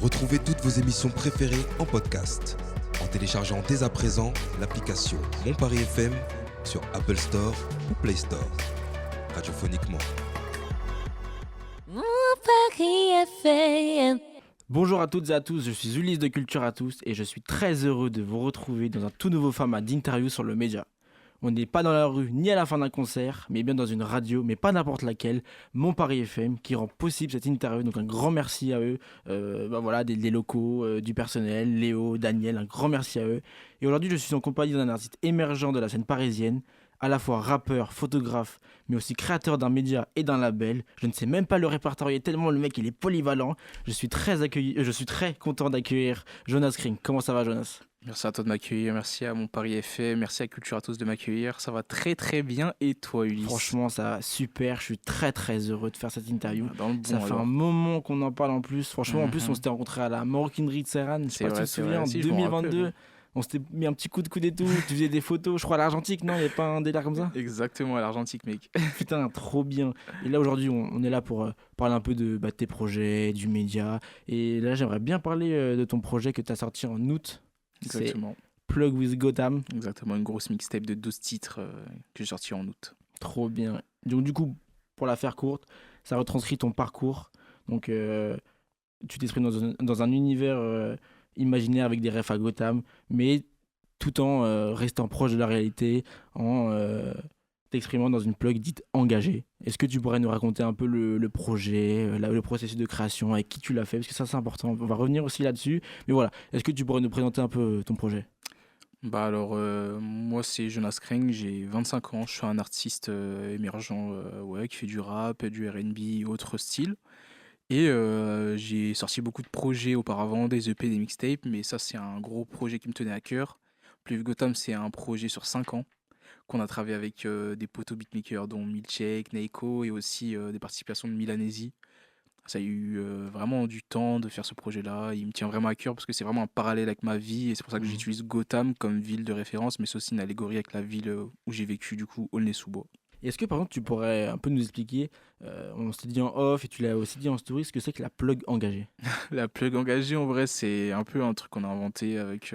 Retrouvez toutes vos émissions préférées en podcast en téléchargeant dès à présent l'application Mon Paris FM sur Apple Store ou Play Store. Radiophoniquement. Mon Paris FM. Bonjour à toutes et à tous, je suis Ulysse de Culture à tous et je suis très heureux de vous retrouver dans un tout nouveau format d'interview sur le média. On n'est pas dans la rue ni à la fin d'un concert, mais bien dans une radio, mais pas n'importe laquelle, Mon Paris FM, qui rend possible cette interview. Donc un grand merci à eux, des locaux, du personnel, Léo, Daniel, un grand merci à eux. Et aujourd'hui, je suis en compagnie d'un artiste émergent de la scène parisienne, à la fois rappeur, photographe, mais aussi créateur d'un média et d'un label. Je ne sais même pas le répertorier tellement le mec il est polyvalent. Je suis très content d'accueillir Jonas Kring. Comment ça va, Jonas ? Merci à toi de m'accueillir, merci à Mon Paris FM, merci à Culture à tous de m'accueillir. Ça va très très bien. Et toi, Ulysse ? Franchement, ça va super. Je suis très très heureux de faire cette interview. Dans le bon, ça fait un moment qu'on en parle en plus. Franchement, en plus, on s'était rencontrés à la Maroquinerie de Serran. Je sais pas si tu te souviens, en 2022. On s'était mis un petit coup de coude et tout. Tu faisais des photos, je crois, à l'Argentique, non ? Il n'y avait pas un délire comme ça ? Exactement, à l'Argentique, mec. Putain, trop bien. Et là, aujourd'hui, on est là pour parler un peu de tes projets, du média. Et là, j'aimerais bien parler de ton projet que tu as sorti en août. Exactement. C'est Plug with Gotham. Exactement, une grosse mixtape de 12 titres que j'ai sorti en août. Trop bien. Donc, du coup, pour la faire courte, ça retranscrit ton parcours. Donc, tu t'exprimes dans un univers imaginaire avec des refs à Gotham, mais tout en restant proche de la réalité, en t'exprimant dans une plug dite engagée. Est-ce que tu pourrais nous raconter un peu le projet, le processus de création, avec qui tu l'as fait ? Parce que ça, c'est important. On va revenir aussi là-dessus. Mais voilà, est-ce que tu pourrais nous présenter un peu ton projet ? Moi, c'est Jonas Kring, j'ai 25 ans. Je suis un artiste émergent qui fait du rap, du R&B et autres styles. Et j'ai sorti beaucoup de projets auparavant, des EP, des mixtapes, mais ça, c'est un gros projet qui me tenait à cœur. Plus Gotham, c'est un projet sur 5 ans qu'on a travaillé avec des potos beatmakers, dont Milchek, Neiko, et aussi des participations de Milanesi. Ça a eu vraiment du temps de faire ce projet-là. Il me tient vraiment à cœur parce que c'est vraiment un parallèle avec ma vie, et c'est pour ça que j'utilise Gotham comme ville de référence, mais c'est aussi une allégorie avec la ville où j'ai vécu, du coup, Aulnay-sous-Bois. Est-ce que par exemple tu pourrais un peu nous expliquer, on s'était dit en off et tu l'as aussi dit en story, ce que c'est que la plug engagée ? La plug engagée, en vrai, c'est un peu un truc qu'on a inventé avec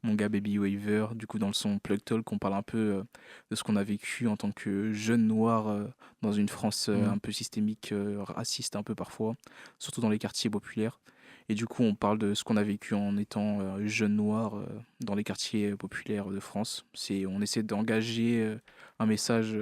mon gars Baby Waver. Du coup, dans le son Plug Talk, on parle un peu de ce qu'on a vécu en tant que jeune noir dans une France un peu systémique, raciste un peu parfois, surtout dans les quartiers populaires. Et du coup, on parle de ce qu'on a vécu en étant jeune noir dans les quartiers populaires de France. On essaie d'engager un message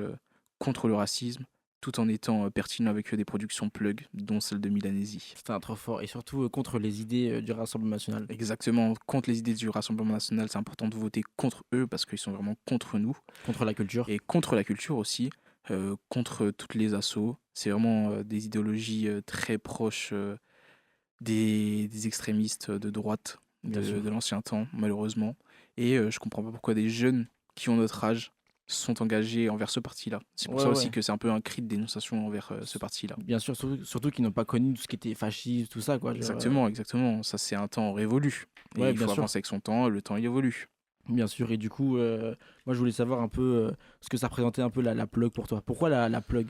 contre le racisme, tout en étant pertinent avec des productions plug, dont celle de Milanesi. C'était un trop fort, et surtout contre les idées du Rassemblement national. Exactement, contre les idées du Rassemblement national, c'est important de voter contre eux parce qu'ils sont vraiment contre nous. Contre la culture. Et contre la culture aussi, contre toutes les assos. C'est vraiment des idéologies très proches des extrémistes de droite de l'ancien temps, malheureusement. Et je comprends pas pourquoi des jeunes qui ont notre âge sont engagés envers ce parti-là. C'est pour ça aussi que c'est un peu un cri de dénonciation envers ce parti-là. Bien sûr, surtout qu'ils n'ont pas connu tout ce qui était fasciste, tout ça, quoi. Exactement. Ça, c'est un temps révolu. Et il faut avancer avec son temps, le temps, il évolue. Bien sûr, et du coup, moi, je voulais savoir un peu ce que ça représentait un peu la plug pour toi. Pourquoi la plug ?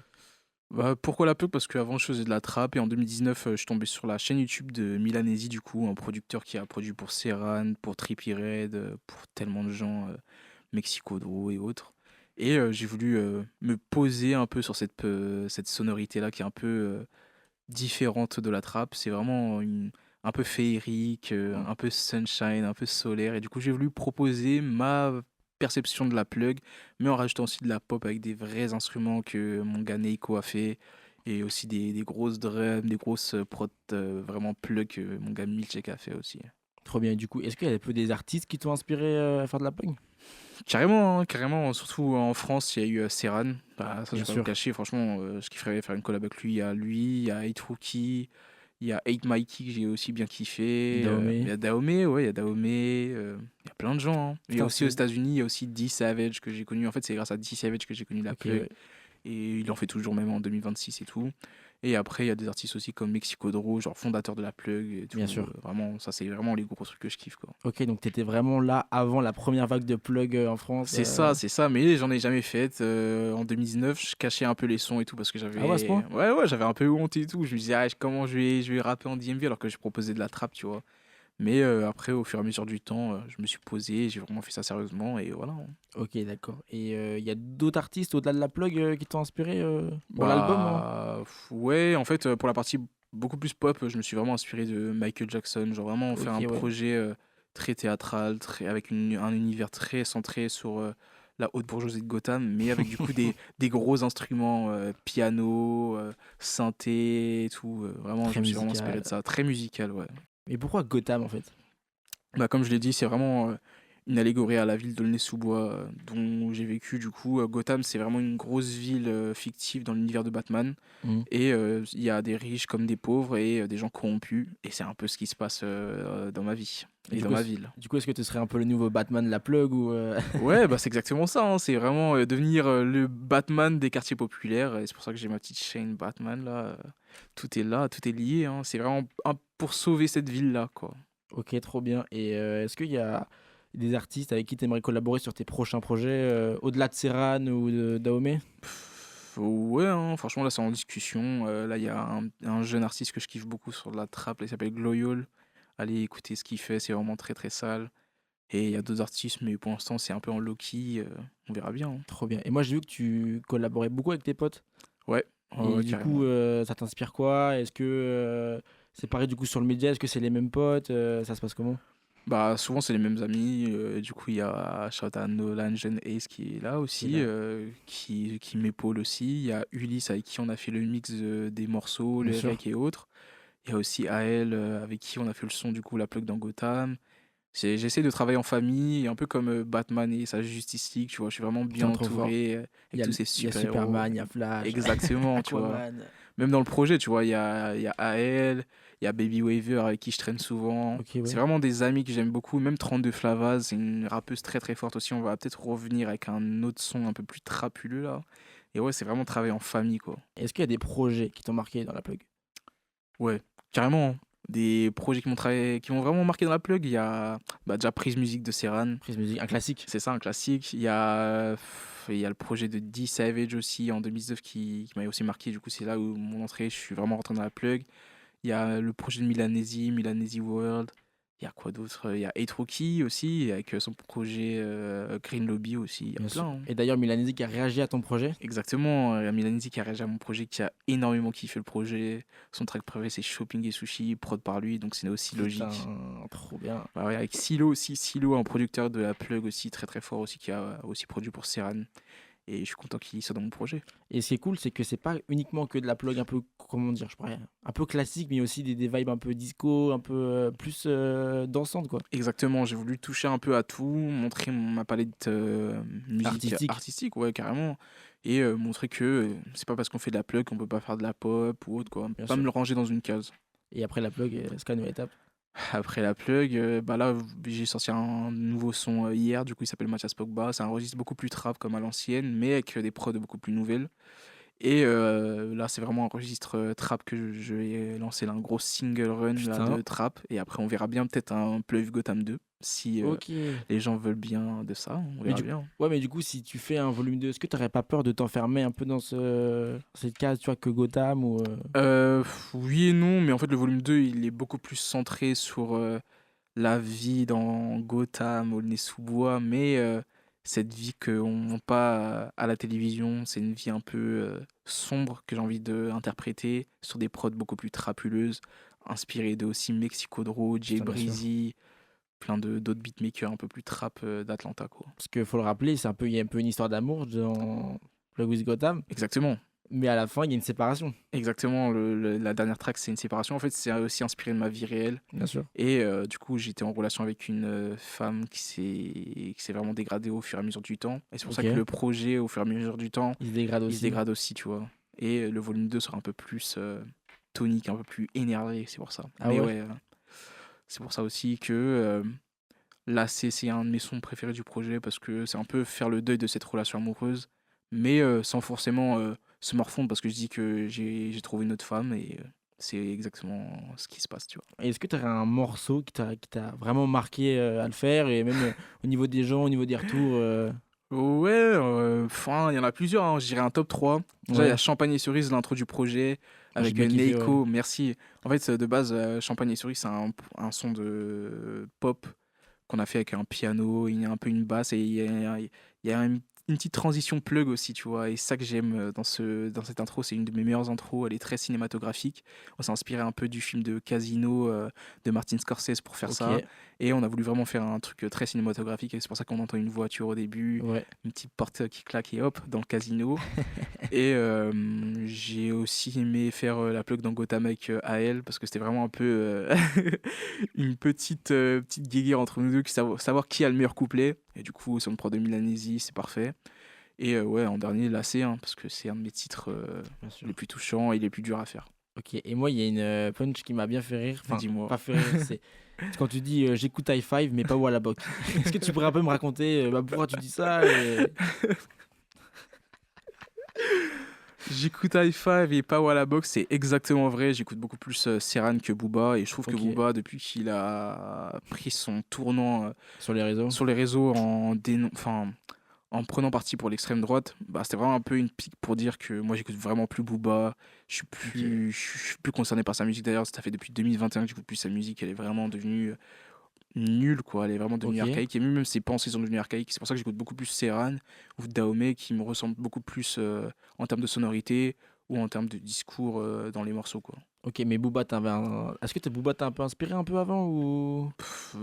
Pourquoi la plug ? Parce qu'avant, je faisais de la trap, et en 2019, je suis tombé sur la chaîne YouTube de Milanesi, du coup, un producteur qui a produit pour Serran, pour Trippie Redd, pour tellement de gens, Mexicodro et autres. Et j'ai voulu me poser un peu sur cette sonorité-là qui est un peu différente de la trap. C'est vraiment un peu féerique, un peu sunshine, un peu solaire. Et du coup, j'ai voulu proposer ma perception de la plug, mais en rajoutant aussi de la pop avec des vrais instruments que mon gars Neiko a fait. Et aussi des grosses drums, des grosses prods vraiment plug que mon gars Milchek a fait aussi. Trop bien. Et du coup, est-ce qu'il y a des artistes qui t'ont inspiré à faire de la plug ? Carrément, surtout en France, il y a eu Serran. Ça, je vais pas me cacher, franchement, je kifferais faire une collab avec lui. Il y a 8 Rookie, il y a 8 Mikey que j'ai aussi bien kiffé. Il y a Dahomey, il y a il y a plein de gens. Il y a aussi aux États-Unis, il y a aussi D Savage que j'ai connu. En fait, c'est grâce à D Savage que j'ai connu la plug. Et il en fait toujours, même en 2026 et tout. Et après, il y a des artistes aussi comme Mexico Draw, genre fondateur de la plug et tout. Bien sûr. Vraiment, ça, c'est vraiment les gros trucs que je kiffe, quoi. Ok, donc t'étais vraiment là avant la première vague de plug en France. C'est ça, mais j'en ai jamais fait. En 2019, je cachais un peu les sons et tout parce que j'avais. Ah ouais, à ce point? Ouais, j'avais un peu honte et tout. Je me disais, ah, comment je vais rapper en DMV alors que je proposais de la trap, tu vois. Mais après, au fur et à mesure du temps, je me suis posé, j'ai vraiment fait ça sérieusement et voilà, hein. Ok, d'accord. Et il y a d'autres artistes au-delà de la plug qui t'ont inspiré pour l'album, hein? Ouais, en fait, pour la partie beaucoup plus pop, je me suis vraiment inspiré de Michael Jackson. Genre vraiment faire Ok, un ouais. projet très théâtral, avec un univers très centré sur la haute bourgeoisie de Gotham, mais avec du coup des gros instruments, piano, synthé et tout. Vraiment, Très je me suis vraiment musical. inspiré de ça. Très musical, ouais. Mais pourquoi Gotham en fait? Bah, comme je l'ai dit, c'est vraiment une allégorie à la ville d'Aulnay-sous-Bois dont j'ai vécu. Du coup, Gotham, c'est vraiment une grosse ville fictive dans l'univers de Batman. Mhm. Et il y a des riches comme des pauvres et des gens corrompus. Et c'est un peu ce qui se passe dans ma vie Et et du dans coup, ma ville. Du coup, est-ce que tu serais un peu le nouveau Batman de la plug ou Ouais, bah, c'est exactement ça, hein. C'est vraiment devenir le Batman des quartiers populaires. Et c'est pour ça que j'ai ma petite chaîne Batman là. Tout est là, tout est lié, hein. C'est vraiment pour sauver cette ville-là, quoi. Ok, trop bien. Et est-ce qu'il y a des artistes avec qui tu aimerais collaborer sur tes prochains projets au-delà de Serran ou de Dahomey? Ouais, hein, franchement, là, c'est en discussion. Là, il y a un jeune artiste que je kiffe beaucoup sur de la trap, là, il s'appelle Gloyol. Allez écouter ce qu'il fait, c'est vraiment très très sale. Et il y a d'autres artistes, mais pour l'instant, c'est un peu en low-key. On verra bien, hein. Trop bien. Et moi, j'ai vu que tu collaborais beaucoup avec tes potes. Ouais, ouais, Et ouais, du carrément. coup, ça t'inspire quoi? Est-ce que c'est pareil du coup sur le média? Est-ce que c'est les mêmes potes? Ça se passe comment? Bah, souvent, c'est les mêmes amis. Du coup, il y a shout à Nolan, Jeune Ace qui est là Qui est aussi, là. qui m'épaule aussi. Il y a Ulysse avec qui on a fait le mix des morceaux, Bien les sûr. recs et autres. Il y a aussi Ael avec qui on a fait le son, du coup, la plug dans Gotham. J'essaie de travailler en famille, un peu comme Batman et sa Justice League, tu vois. Je suis vraiment bien Putain, trop fort. entouré Il y avec a, tous ces il y a super-héros. Superman, il y a Flash, Exactement, tu vois. Aquaman. Même dans le projet, tu vois, il y a AL, il y a Baby Waver avec qui je traîne souvent. Ok, C'est ouais. vraiment des amis que j'aime beaucoup. Même 32 Flavaz, c'est une rappeuse très très forte aussi. On va peut-être revenir avec un autre son un peu plus trapuleux là. Et ouais, c'est vraiment travailler en famille, quoi. Est-ce qu'il y a des projets qui t'ont marqué dans la plug? Ouais, carrément, hein. Des projets qui m'ont vraiment marqué dans la plug, il y a déjà Prise Musique de Serran. Prise musique, un classique. C'est ça, un classique. Il y a le projet de D Savage aussi en 2019 qui m'a aussi marqué. Du coup, c'est là où mon entrée, je suis vraiment rentré dans la plug. Il y a le projet de Milanesi World. Il y a quoi d'autre? Il y a Eitroki aussi, avec son projet Green Lobby aussi. Il y a Bien sûr. plein, hein. Et d'ailleurs, Milanesi qui a réagi à ton projet. Exactement, il y a Milanesi qui a réagi à mon projet, qui a énormément kiffé le projet. Son track préféré, c'est Shopping et Sushi, prod par lui, donc c'est aussi logique. Putain, trop bien. Bah ouais, avec Silo aussi, Silo, un producteur de la plug aussi, très très fort aussi, qui a aussi produit pour Serran. Et je suis content qu'il soit dans mon projet. Et ce qui est cool, c'est que c'est pas uniquement que de la plug un peu, comment dire, je pourrais, un peu classique, mais aussi des vibes un peu disco, un peu plus dansante, quoi. Exactement, j'ai voulu toucher un peu à tout, montrer ma palette musique artistique, ouais, carrément. Et montrer que c'est pas parce qu'on fait de la plug qu'on peut pas faire de la pop ou autre, quoi. Bien Pas sûr. me le ranger dans une case. Et après la plug, scan étape. Après la plug, bah là, j'ai sorti un nouveau son hier, du coup il s'appelle Mathias Pogba. C'est un registre beaucoup plus trap comme à l'ancienne, mais avec des prods beaucoup plus nouvelles. Et là, c'est vraiment un registre trap que je vais lancer là, un gros single run là, Putain. de trap. Et après, on verra bien peut-être un Pleuve Gotham 2, si Ok. les gens veulent bien de ça. On Mais verra bien. Ouais, mais du coup, si tu fais un volume 2, est-ce que t'aurais pas peur de t'enfermer un peu dans cette case, tu vois, que Gotham ou Oui et non, mais en fait, le volume 2, il est beaucoup plus centré sur la vie dans Gotham, Aulnay-sous-Bois, mais cette vie qu'on ne montre pas à la télévision, c'est une vie un peu sombre que j'ai envie d'interpréter sur des prods beaucoup plus trapuleuses, inspirées de aussi Mexico Draw, Jay Putain, bien sûr. Breezy, plein d'autres beatmakers un peu plus trap d'Atlanta, quoi. Parce qu'il faut le rappeler, il y a un peu une histoire d'amour dans Plug with Gotham, Exactement. mais à la fin, il y a une séparation. Exactement, la dernière track, c'est une séparation. En fait, c'est aussi inspiré de ma vie réelle. Bien sûr. Et du coup, j'étais en relation avec une femme qui s'est vraiment dégradée au fur et à mesure du temps. Et c'est pour ça Ok. que le projet, au fur et à mesure du temps, Il se dégrade il aussi. se dégrade aussi, tu vois. Et le volume 2 sera un peu plus tonique, un peu plus énervé, c'est pour ça. Ah Mais ouais? ouais, c'est pour ça aussi que là, c'est un de mes sons préférés du projet parce que c'est un peu faire le deuil de cette relation amoureuse. mais sans forcément se morfondre parce que je dis que j'ai trouvé une autre femme et c'est exactement ce qui se passe, tu vois. Et est-ce que tu aurais un morceau qui t'a vraiment marqué à le faire et même au niveau des gens, au niveau des retours Ouais, enfin, il y en a plusieurs, hein, je dirais un top 3. Déjà, il y a Ouais, Champagne et Cerise, l'intro du projet, j'ai avec bien kiffé, ouais. Neiko, merci. En fait, de base, Champagne et Cerise, c'est un son de pop qu'on a fait avec un piano, il y a un peu une basse et il y a une petite transition plug aussi, tu vois. Et ça que j'aime dans cette intro, c'est une de mes meilleures intros, elle est très cinématographique. On s'est inspiré un peu du film de Casino de Martin Scorsese pour faire Ok, ça. Et on a voulu vraiment faire un truc très cinématographique et c'est pour ça qu'on entend une voiture au début, ouais. une petite porte qui claque et hop, dans le casino. Et j'ai aussi aimé faire la plug dans Gotham avec AL parce que c'était vraiment un peu une petite guéguerre entre nous deux, savoir qui a le meilleur couplet. Et du coup, si on prend de Milanesi, c'est parfait. Et ouais, en dernier, là, c'est parce que c'est un de mes titres Bien sûr. les plus touchants et les plus durs à faire. Ok, et moi, il y a une punch qui m'a bien fait rire. Enfin, Dis-moi. pas fait rire, c'est quand tu dis j'écoute High Five, mais pas Walla Bock. Est-ce que tu pourrais un peu me raconter pourquoi tu dis ça J'écoute High Five et pas Walla Box, c'est exactement vrai. J'écoute beaucoup plus Serran que Booba et je trouve que Ok, Booba, depuis qu'il a pris son tournant sur les réseaux? sur les réseaux enfin, en prenant parti pour l'extrême droite, bah, c'était vraiment un peu une pique pour dire que moi j'écoute vraiment plus Booba. Ok, Je suis plus concerné par sa musique d'ailleurs. Ça fait depuis 2021 que j'écoute plus sa musique. Elle est vraiment devenue nulle, quoi. Elle est vraiment devenue ok. archaïque. Et même ses pensées sont devenues archaïques. C'est pour ça que j'écoute beaucoup plus Serran ou Dahomey qui me ressemble beaucoup plus en termes de sonorité ou en termes de discours dans les morceaux, quoi. Ok, mais Booba, est-ce que Booba t'a un peu inspiré un peu avant ou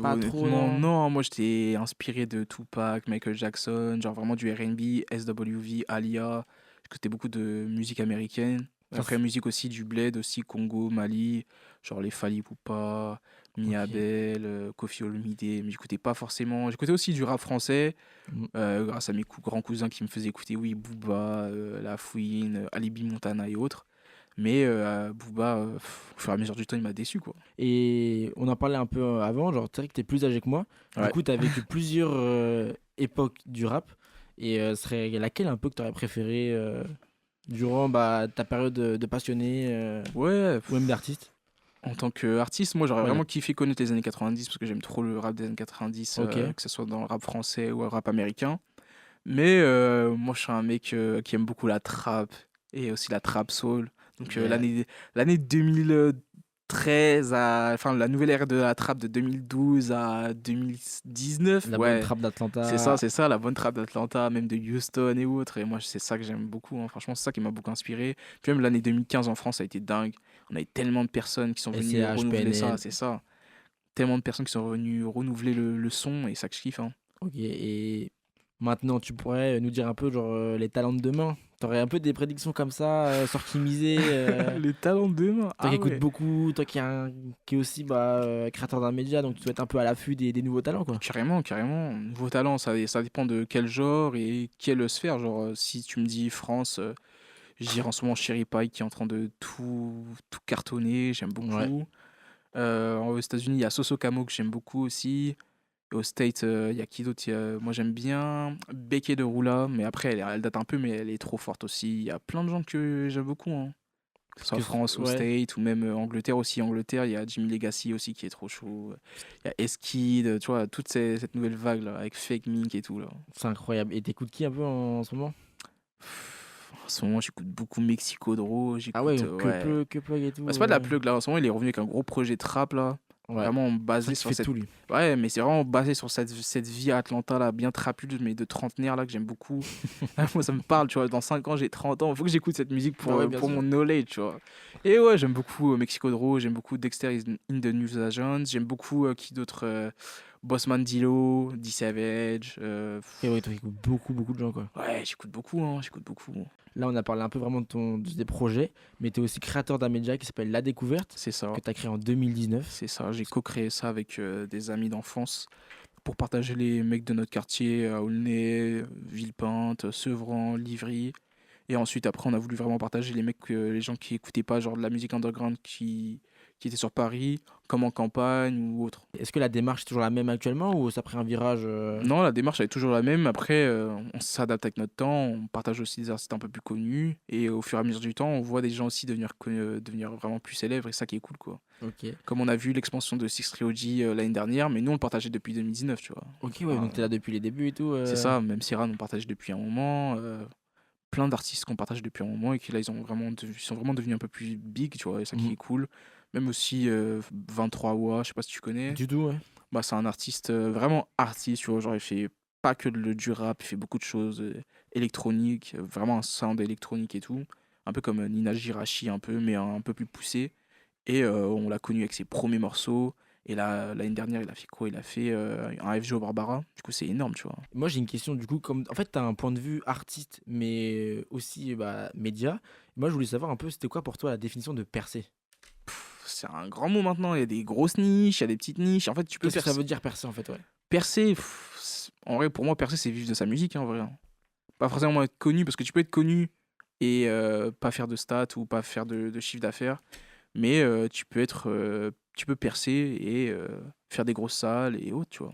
pas trop, Honnêtement, non? non. Moi, j'étais inspiré de Tupac, Michael Jackson, genre vraiment du R&B, SWV, Alia. J'écoutais beaucoup de musique américaine. Ça, Après, musique aussi du bled, aussi Congo, Mali, genre les Fally Ipupa, ok. Miabel, Koffi Olomide. Mais j'écoutais pas forcément. J'écoutais aussi du rap français, Mm. grâce à mes grands cousins qui me faisaient écouter, oui, Booba, La Fouine, Alibi Montana et autres. Mais Booba, au fur et à mesure du temps, il m'a déçu, quoi. Et on en parlait un peu avant, genre, tu sais que t'es plus âgé que moi. Du Ouais. coup, t'as vécu plusieurs époques du rap. Et serait laquelle un peu que t'aurais préféré durant ta période de passionné Ouais, ou même d'artiste? en tant qu'artiste, moi j'aurais Ouais, vraiment kiffé connaître les années 90 parce que j'aime trop le rap des années 90, ok. que ce soit dans le rap français ou le rap américain. Mais moi je suis un mec qui aime beaucoup la trap et aussi la trap soul. Donc Yeah. l'année 2013 enfin la nouvelle ère de la trap de 2012 à 2019, La bonne ouais, trappe d'Atlanta. c'est ça, la bonne trap d'Atlanta, même de Houston et autres. Et moi, c'est ça que j'aime beaucoup, hein. Franchement, c'est ça qui m'a beaucoup inspiré. Puis même l'année 2015 en France, ça a été dingue. On avait tellement de personnes qui sont venues SCH, renouveler ça, PNL. c'est ça. Tellement de personnes qui sont venues renouveler le son et ça que je kiffe, hein. Ok. Et maintenant, tu pourrais nous dire un peu genre les talents de demain. T'aurais un peu des prédictions comme ça, sorties misées. Les talents de demain, Toi qui ah écoutes ouais. beaucoup, toi qui est aussi créateur d'un média, donc tu dois être un peu à l'affût des nouveaux talents, quoi. Carrément, carrément. Nouveau talent, ça dépend de quel genre et quelle sphère. Genre, si tu me dis France, je dirais en ce moment Sherry Pie qui est en train de tout cartonner, j'aime Ouais. beaucoup. Aux États-Unis, il y a Soso Camo que j'aime beaucoup aussi. Et aux States, il y a qui d'autre? Moi, j'aime bien Becky de Rula, mais après, elle date un peu, mais elle est trop forte aussi. Il y a plein de gens que j'aime beaucoup, hein. Que ce soit France ou Ouais. States, ou même Angleterre aussi. Angleterre, il y a Jimmy Legacy aussi qui est trop chaud. Il y a Eskid, tu vois, cette nouvelle vague là, avec Fake Mink et tout là. C'est incroyable. Et t'écoutes qui un peu en ce moment? En ce moment, j'écoute beaucoup Mexico Dro, Ah ouais, j'écoute, donc ouais. Que plug et tout. Bah, c'est pas de la plug là, en ce moment, il est revenu avec un gros projet de trap là. Ouais. Vraiment C'est vrai basé qu'il sur fait cette. tout, lui. Ouais, mais c'est vraiment basé sur cette vie à Atlanta là, bien trapuleuse, mais de trentenaire là, que j'aime beaucoup. Moi, ça me parle, tu vois. Dans 5 ans, j'ai 30 ans. Il faut que j'écoute cette musique Bah ouais, bien pour sûr. mon knowledge, tu vois. Et ouais, j'aime beaucoup Mexico Dro, j'aime beaucoup Dexter is in the News Agents, j'aime beaucoup qui d'autre Bossman Dilo, D-Savage. Et ouais, toi qui écoutes beaucoup, beaucoup de gens, quoi. Ouais, j'écoute beaucoup, hein, j'écoute beaucoup. Là, on a parlé un peu vraiment de tes projets, mais t'es aussi créateur d'un média qui s'appelle La Découverte, C'est ça. que t'as créé en 2019. C'est ça, j'ai co-créé ça avec des amis d'enfance pour partager les mecs de notre quartier à Aulnay, Villepinte, Sevran, Livry. Et ensuite, après, on a voulu vraiment partager les mecs, les gens qui écoutaient pas genre de la musique underground, qui qui étaient sur Paris, comme en campagne ou autre. Est-ce que la démarche est toujours la même actuellement ou ça a pris un virage Non, la démarche elle est toujours la même. Après, on s'adapte avec notre temps, on partage aussi des artistes un peu plus connus, et au fur et à mesure du temps, on voit des gens aussi devenir vraiment plus célèbres, et ça qui est cool, quoi. Ok. Comme on a vu l'expansion de Six Trilogy l'année dernière, mais nous on le partageait depuis 2019, tu vois. Ok, ouais, donc t'es là depuis les débuts et tout. C'est ça, même Siran on partage depuis un moment. Plein d'artistes qu'on partage depuis un moment et qui là ils sont vraiment devenus un peu plus big, tu vois, et ça qui Mhm. est cool. Même aussi 23 Wa, je sais pas si tu connais. Du tout, ouais. Bah, c'est un artiste vraiment artiste, tu vois, genre il fait pas que du rap, il fait beaucoup de choses électroniques, vraiment un sound électronique et tout. Un peu comme Nina Girachi, un peu, mais un peu plus poussé. Et on l'a connu avec ses premiers morceaux. Et là, l'année dernière, il a fait quoi? Il a fait un FG au Barbara. Du coup, c'est énorme, tu vois. Moi, j'ai une question du coup. En fait, tu as un point de vue artiste, mais aussi bah, média. Moi, je voulais savoir un peu, c'était quoi pour toi la définition de percer? C'est un grand mot maintenant. Il y a des grosses niches, il y a des petites niches. En fait, tu peux Qu'est-ce que ça percer. veut dire percer en fait, ouais? Percer, en vrai, pour moi, percer, c'est vivre de sa musique, hein, en vrai. Pas forcément être connu, parce que tu peux être connu et pas faire de stats ou pas faire de chiffre d'affaires. Mais tu peux percer et faire des grosses salles et autres, tu vois.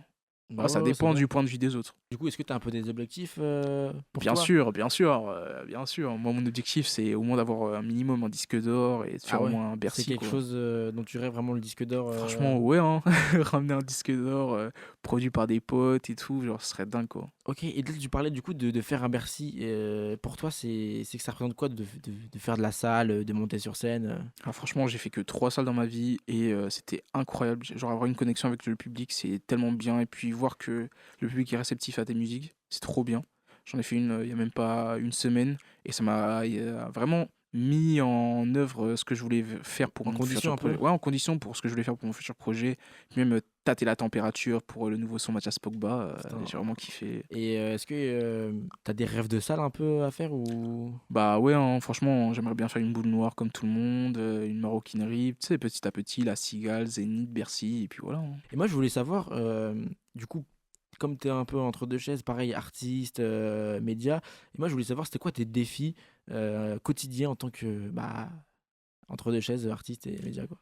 Bah Voilà, ça ouais, ouais, c'est dépend vrai. du point de vue des autres. Du coup, est-ce que tu as un peu des objectifs pour Bien toi? sûr, bien sûr, bien sûr. Moi, mon objectif, c'est au moins d'avoir un minimum un disque d'or et de faire Ah au ouais, moins un c'est Bercy, quelque quoi. chose dont tu rêves vraiment le disque d'or. Franchement, ouais, hein. Ramener un disque d'or produit par des potes et tout, genre, ce serait dingue, quoi. Ok, et là, tu parlais du coup de faire un Bercy. Pour toi, c'est que ça représente quoi de faire de la salle, de monter sur scène? Alors, franchement, j'ai fait que 3 salles dans ma vie et c'était incroyable. Genre, avoir une connexion avec le public, c'est tellement bien. Et puis, voir que le public est réceptif à tes musiques, c'est trop bien. J'en ai fait une il y a même pas une semaine et ça m'a vraiment mis en œuvre ce que je voulais faire pour En mon condition futur un peu? projet. Ouais, en condition pour ce que je voulais faire pour mon futur projet. Puis même tâter la température pour le nouveau son Mathias Pogba. Putain. J'ai vraiment kiffé. Et est-ce que t'as des rêves de salle un peu à faire ou... Bah ouais, hein, franchement, j'aimerais bien faire une boule noire comme tout le monde, une maroquinerie, tu sais, petit à petit, la Cigale, Zénith, Bercy, et puis voilà, hein. Et moi, je voulais savoir, du coup, comme tu es un peu entre deux chaises, pareil, artiste, média, et moi, je voulais savoir, c'était quoi tes défis quotidiens en tant que, bah, entre deux chaises, artiste et média, quoi.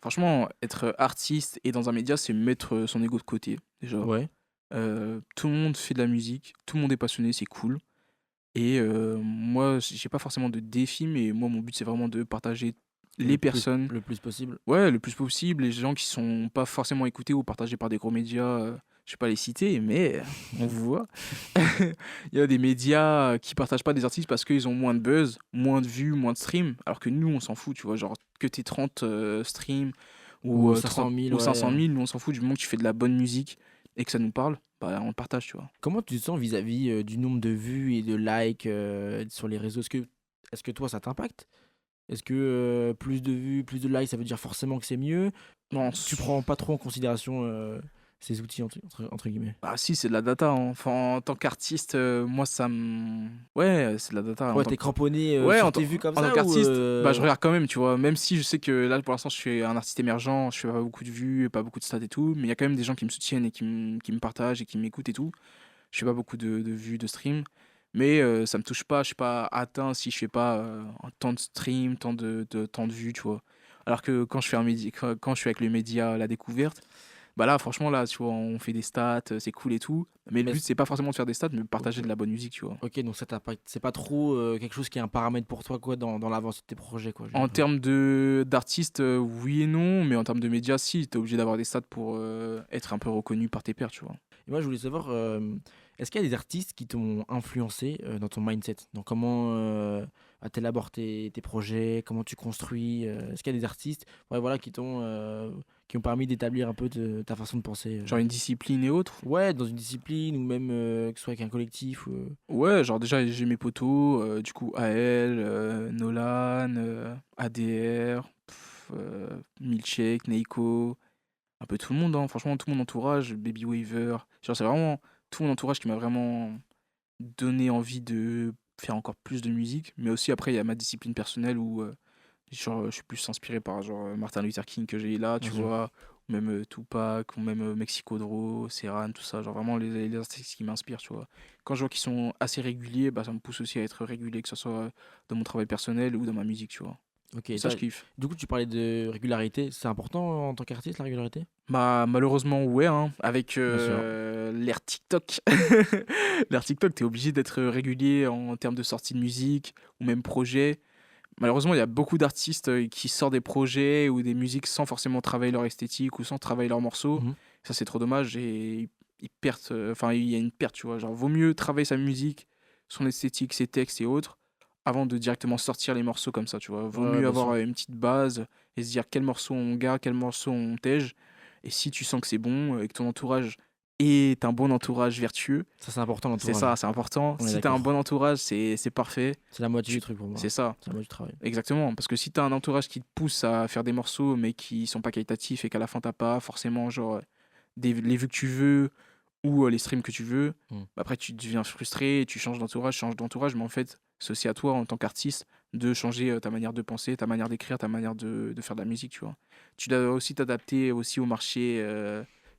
Franchement, être artiste et dans un média, c'est mettre son ego de côté, déjà. Ouais. Tout le monde fait de la musique, tout le monde est passionné, c'est cool. Et moi, j'ai pas forcément de défi, mais moi, mon but, c'est vraiment de partager les personnes. Le plus possible. Ouais, le plus possible, les gens qui sont pas forcément écoutés ou partagés par des gros médias, je vais pas les citer, mais on vous voit. Il y a des médias qui partagent pas des artistes parce qu'ils ont moins de buzz, moins de vues, moins de streams, alors que nous, on s'en fout, tu vois, genre que t'aies 30 streams ou, Ou 500 500 000, 000, ou ouais. 500 000, nous, on s'en fout du moment que tu fais de la bonne musique et que ça nous parle, bah on le partage, tu vois. Comment tu te sens vis-à-vis du nombre de vues et de likes sur les réseaux? Est-ce que toi, ça t'impacte? Est-ce que plus de vues, plus de likes, ça veut dire forcément que c'est mieux? Non, Tu prends pas trop en considération ces outils, entre guillemets? bah si, c'est de la data, hein. Enfin, en tant qu'artiste, moi, ça me... Ouais, c'est de la data. Ouais, t'es cramponné Ouais, sur tes vues comme en ça tant qu'artiste, ou, bah, je regarde quand même, tu vois. Même si je sais que là, pour l'instant, je suis un artiste émergent, je fais pas beaucoup de vues, pas beaucoup de stats et tout, mais il y a quand même des gens qui me soutiennent et qui me partagent et qui m'écoutent et tout. Je fais pas beaucoup de vues, de streams, mais ça me touche pas, je suis pas atteint si je fais pas un tant de streams, tant de vues, tu vois. Alors que quand je fais quand je suis avec le média La Découverte, bah là, franchement, là, tu vois, on fait des stats, c'est cool et tout. Mais le Mais but, c'est pas forcément de faire des stats, mais de partager Ok. de la bonne musique, tu vois. Ok, donc ça t'impacte. C'est pas trop quelque chose qui est un paramètre pour toi quoi, dans l'avancée de tes projets. Quoi, j'ai En l'impression. termes d'artistes, oui et non, mais en termes de médias, si, t'es obligé d'avoir des stats pour être un peu reconnu par tes pairs, tu vois. Et moi, je voulais savoir, est-ce qu'il y a des artistes qui t'ont influencé dans ton mindset? Dans comment t'élabores tes projets, comment tu construis? Est-ce qu'il y a des artistes ouais, voilà, qui ont permis d'établir un peu ta façon de penser? Genre une discipline et autres. Ouais, dans une discipline ou même que ce soit avec un collectif. Ouais, genre déjà, j'ai mes potos, du coup, AL, Nolan, ADR, Milkshake, Neiko, un peu tout le monde, hein. Franchement, tout mon entourage, Baby Waver. Genre, c'est vraiment tout mon entourage qui m'a vraiment donné envie de faire encore plus de musique. Mais aussi, après, il y a ma discipline personnelle où genre, je suis plus inspiré par genre, Martin Luther King que j'ai là, tu Ok. vois, ou même Tupac, ou même Mexico Dro, Serran, tout ça. Genre, vraiment, les artistes qui m'inspirent, tu vois. Quand je vois qu'ils sont assez réguliers, bah, ça me pousse aussi à être régulier, que ce soit dans mon travail personnel ou dans ma musique, tu vois. Ok, Ça, je kiffe. du coup, tu parlais de régularité. C'est important en tant qu'artiste, la régularité? Bah, malheureusement, ouais, hein, avec Bien sûr. l'ère TikTok. L'ère TikTok, t'es obligé d'être régulier en termes de sortie de musique ou même projet. Malheureusement, il y a beaucoup d'artistes qui sortent des projets ou des musiques sans forcément travailler leur esthétique ou sans travailler leurs morceaux. Mhm. Ça, c'est trop dommage et ils perdent. Enfin, il y a une perte, tu vois. Genre, vaut mieux travailler sa musique, son esthétique, ses textes et autres, avant de directement sortir les morceaux comme ça, tu vois. Vaut Ouais, mieux bien avoir sûr. une petite base et se dire quel morceau on garde, quel morceau on tège. Et si tu sens que c'est bon et que ton entourage est un bon entourage vertueux, Ça, c'est important, c'est l'entourage. ça, c'est important. On est Si t'as un d'accord. bon entourage, c'est parfait. C'est la moitié Tu- du truc pour moi. C'est ça. C'est la moitié du travail. Exactement, parce que si t'as un entourage qui te pousse à faire des morceaux mais qui sont pas qualitatifs et qu'à la fin t'as pas forcément genre les vues que tu veux ou les streams que tu veux, Mm. bah après tu deviens frustré, tu changes d'entourage, mais en fait c'est aussi à toi en tant qu'artiste de changer ta manière de penser, ta manière d'écrire, ta manière de faire de la musique, tu vois. Tu dois aussi t'adapter aussi au marché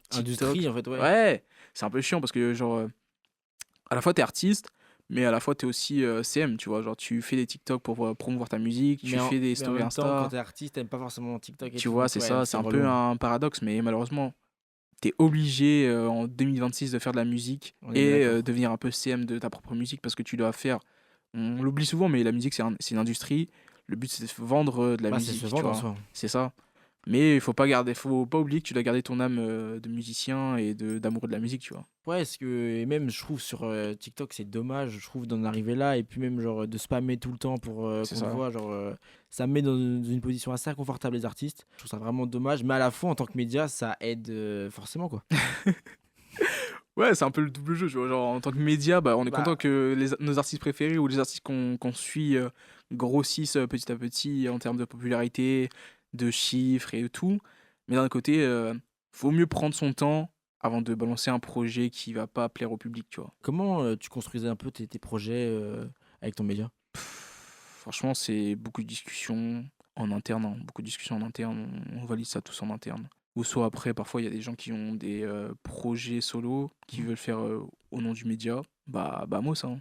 TikTok. Industrie, en fait, ouais. Ouais, c'est un peu chiant parce que genre à la fois t'es artiste, mais à la fois t'es aussi CM, tu vois. Genre tu fais des TikTok pour promouvoir ta musique, tu fais des mais en stories même temps, quand Insta. t'es artiste, t'aimes pas forcément TikTok et Tu tout. vois, donc c'est ouais, ça, c'est un peu relou. un paradoxe, mais malheureusement, t'es obligé en 2026 de faire de la musique On est et d'accord. devenir un peu CM de ta propre musique parce que tu dois faire. On l'oublie souvent, mais la musique, c'est une industrie. Le but, c'est de vendre de la Bah, c'est musique, se tu vendre en vois. soi. C'est ça. Mais il faut pas oublier que tu dois garder ton âme de musicien et d'amoureux de la musique, tu vois. Ouais, parce que et même je trouve sur TikTok c'est dommage, je trouve d'en arriver là et puis même genre de spammer tout le temps pour C'est qu'on te ça. voit, genre ça me met dans une position assez inconfortable les artistes. Je trouve ça vraiment dommage, mais à la fois en tant que média ça aide forcément quoi. Ouais, c'est un peu le double jeu, tu vois. Genre, en tant que média, bah, on est Bah. content que nos artistes préférés ou les artistes qu'on suit grossissent petit à petit en termes de popularité, de chiffres et tout. Mais d'un côté, faut mieux prendre son temps avant de balancer un projet qui va pas plaire au public, tu vois. Comment tu construisais un peu tes projets avec ton média? Franchement, c'est beaucoup de discussions en interne, hein. Beaucoup de discussions en interne. On valide ça tous en interne. Ou soit après, parfois, il y a des gens qui ont des projets solo, qui veulent faire au nom du média. Bah moi, ça, hein.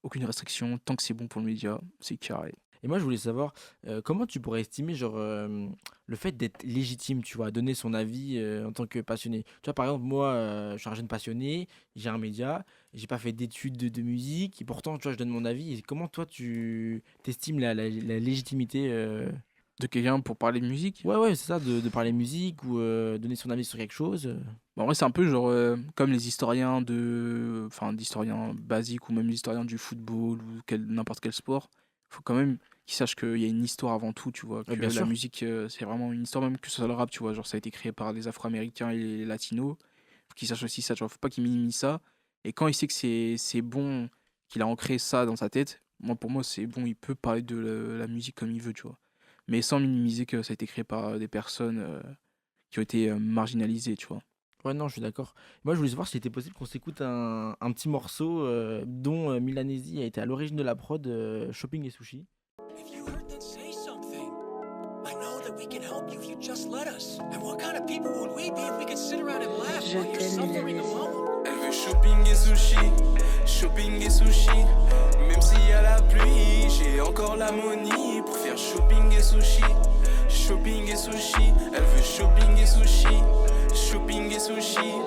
Aucune restriction. Tant que c'est bon pour le média, c'est carré. Et moi je voulais savoir comment tu pourrais estimer genre le fait d'être légitime, tu vois, à donner son avis en tant que passionné. Tu vois par exemple moi je suis un jeune passionné, j'ai un média, j'ai pas fait d'études de musique et pourtant tu vois je donne mon avis. Et comment toi tu t'estimes la légitimité De quelqu'un pour parler de musique. Ouais c'est ça de parler musique ou donner son avis sur quelque chose. Bah, en vrai, c'est un peu genre comme les historiens d'historiens basiques ou même les historiens du football ou n'importe quel sport. Faut quand même qu'ils sachent qu'il y a une histoire avant tout, tu vois. Que bien la sûr. musique, c'est vraiment une histoire, même que ce soit le rap, tu vois. Genre, ça a été créé par les Afro-Américains et les Latinos. Faut qu'ils sachent aussi ça, genre, faut pas qu'ils minimisent ça. Et quand il sait que c'est bon, qu'il a ancré ça dans sa tête, pour moi, c'est bon, il peut parler de la musique comme il veut, tu vois. Mais sans minimiser que ça a été créé par des personnes qui ont été marginalisées, tu vois. Ouais non je suis d'accord. Moi je voulais savoir s'il était possible qu'on s'écoute un petit morceau dont Milanesi a été à l'origine de la prod Shopping et Sushi. If you hurt, then say something. I know that we can help you if you just let us. And what kind of people would we be if we could sit around and laugh while you're suffering alone? Elle veut shopping et sushi, même s'il y a la pluie, j'ai encore l'ammonie pour faire shopping et sushi, elle veut shopping et sushi,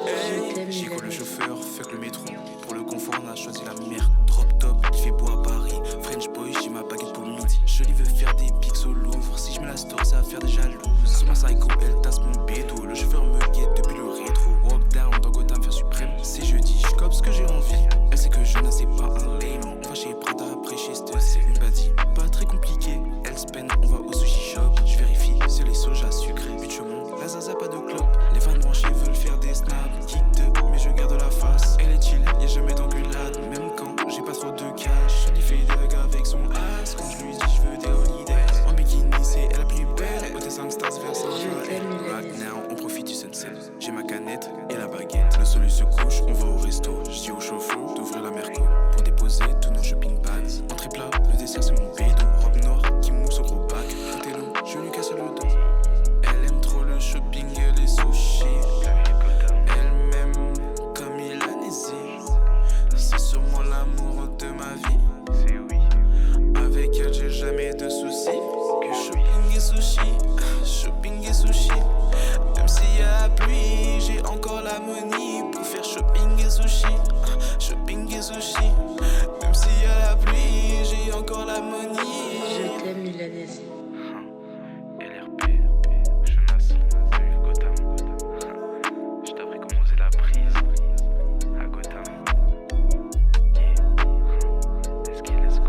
hey. Chico le chauffeur, fuck le métro, pour le confort on a choisi la merde, drop top, il fait beau à Paris, French boy, j'ai ma baguette pour le midi, Jolie veut faire des pics au Louvre, si je mets la story ça va faire des jalouses, sur ma psycho elle tasse mon bédo, le chauffeur me guette depuis le rétro, walk down dans Gotham faire suprême, c'est jeudi, je cope ce que j'ai envie, elle sait que je n'ai c'est pas un lame, on va chez Prada après chez Stel, c'est une badie, pas très compliqué, elle spend, on va au sushi shop, je vérifie, c'est les sojas sucrés, but chaumont, la zaza pas de clope, les fans branchés veulent faire des snaps, kick de, mais je garde la face, elle est chill, y'a jamais d'engueulade, même quand j'ai pas trop de cash, Jolie fait des vagues avec son ass, quand je lui dis je veux des holidays, en bikini c'est elle la plus belle, côté 5 stars vers right now, on profite du sunset, j'ai ma canette et la baguette, le soleil se couche, on va au resto, je dis au chauffe-eau d'ouvrir la merco, pour déposer tous nos shopping bags, entrée plat, le dessert c'est mon bédo, robe noire qui mousse au gros bac, money pour faire shopping et sushi. Shopping et sushi. Même s'il y a la pluie, j'ai encore la money. Je t'aime, Milanesi. LRP, Jonas, Yves Gotham. Je t'apprends comment c'est la prise à Gotham. Yeah, let's go.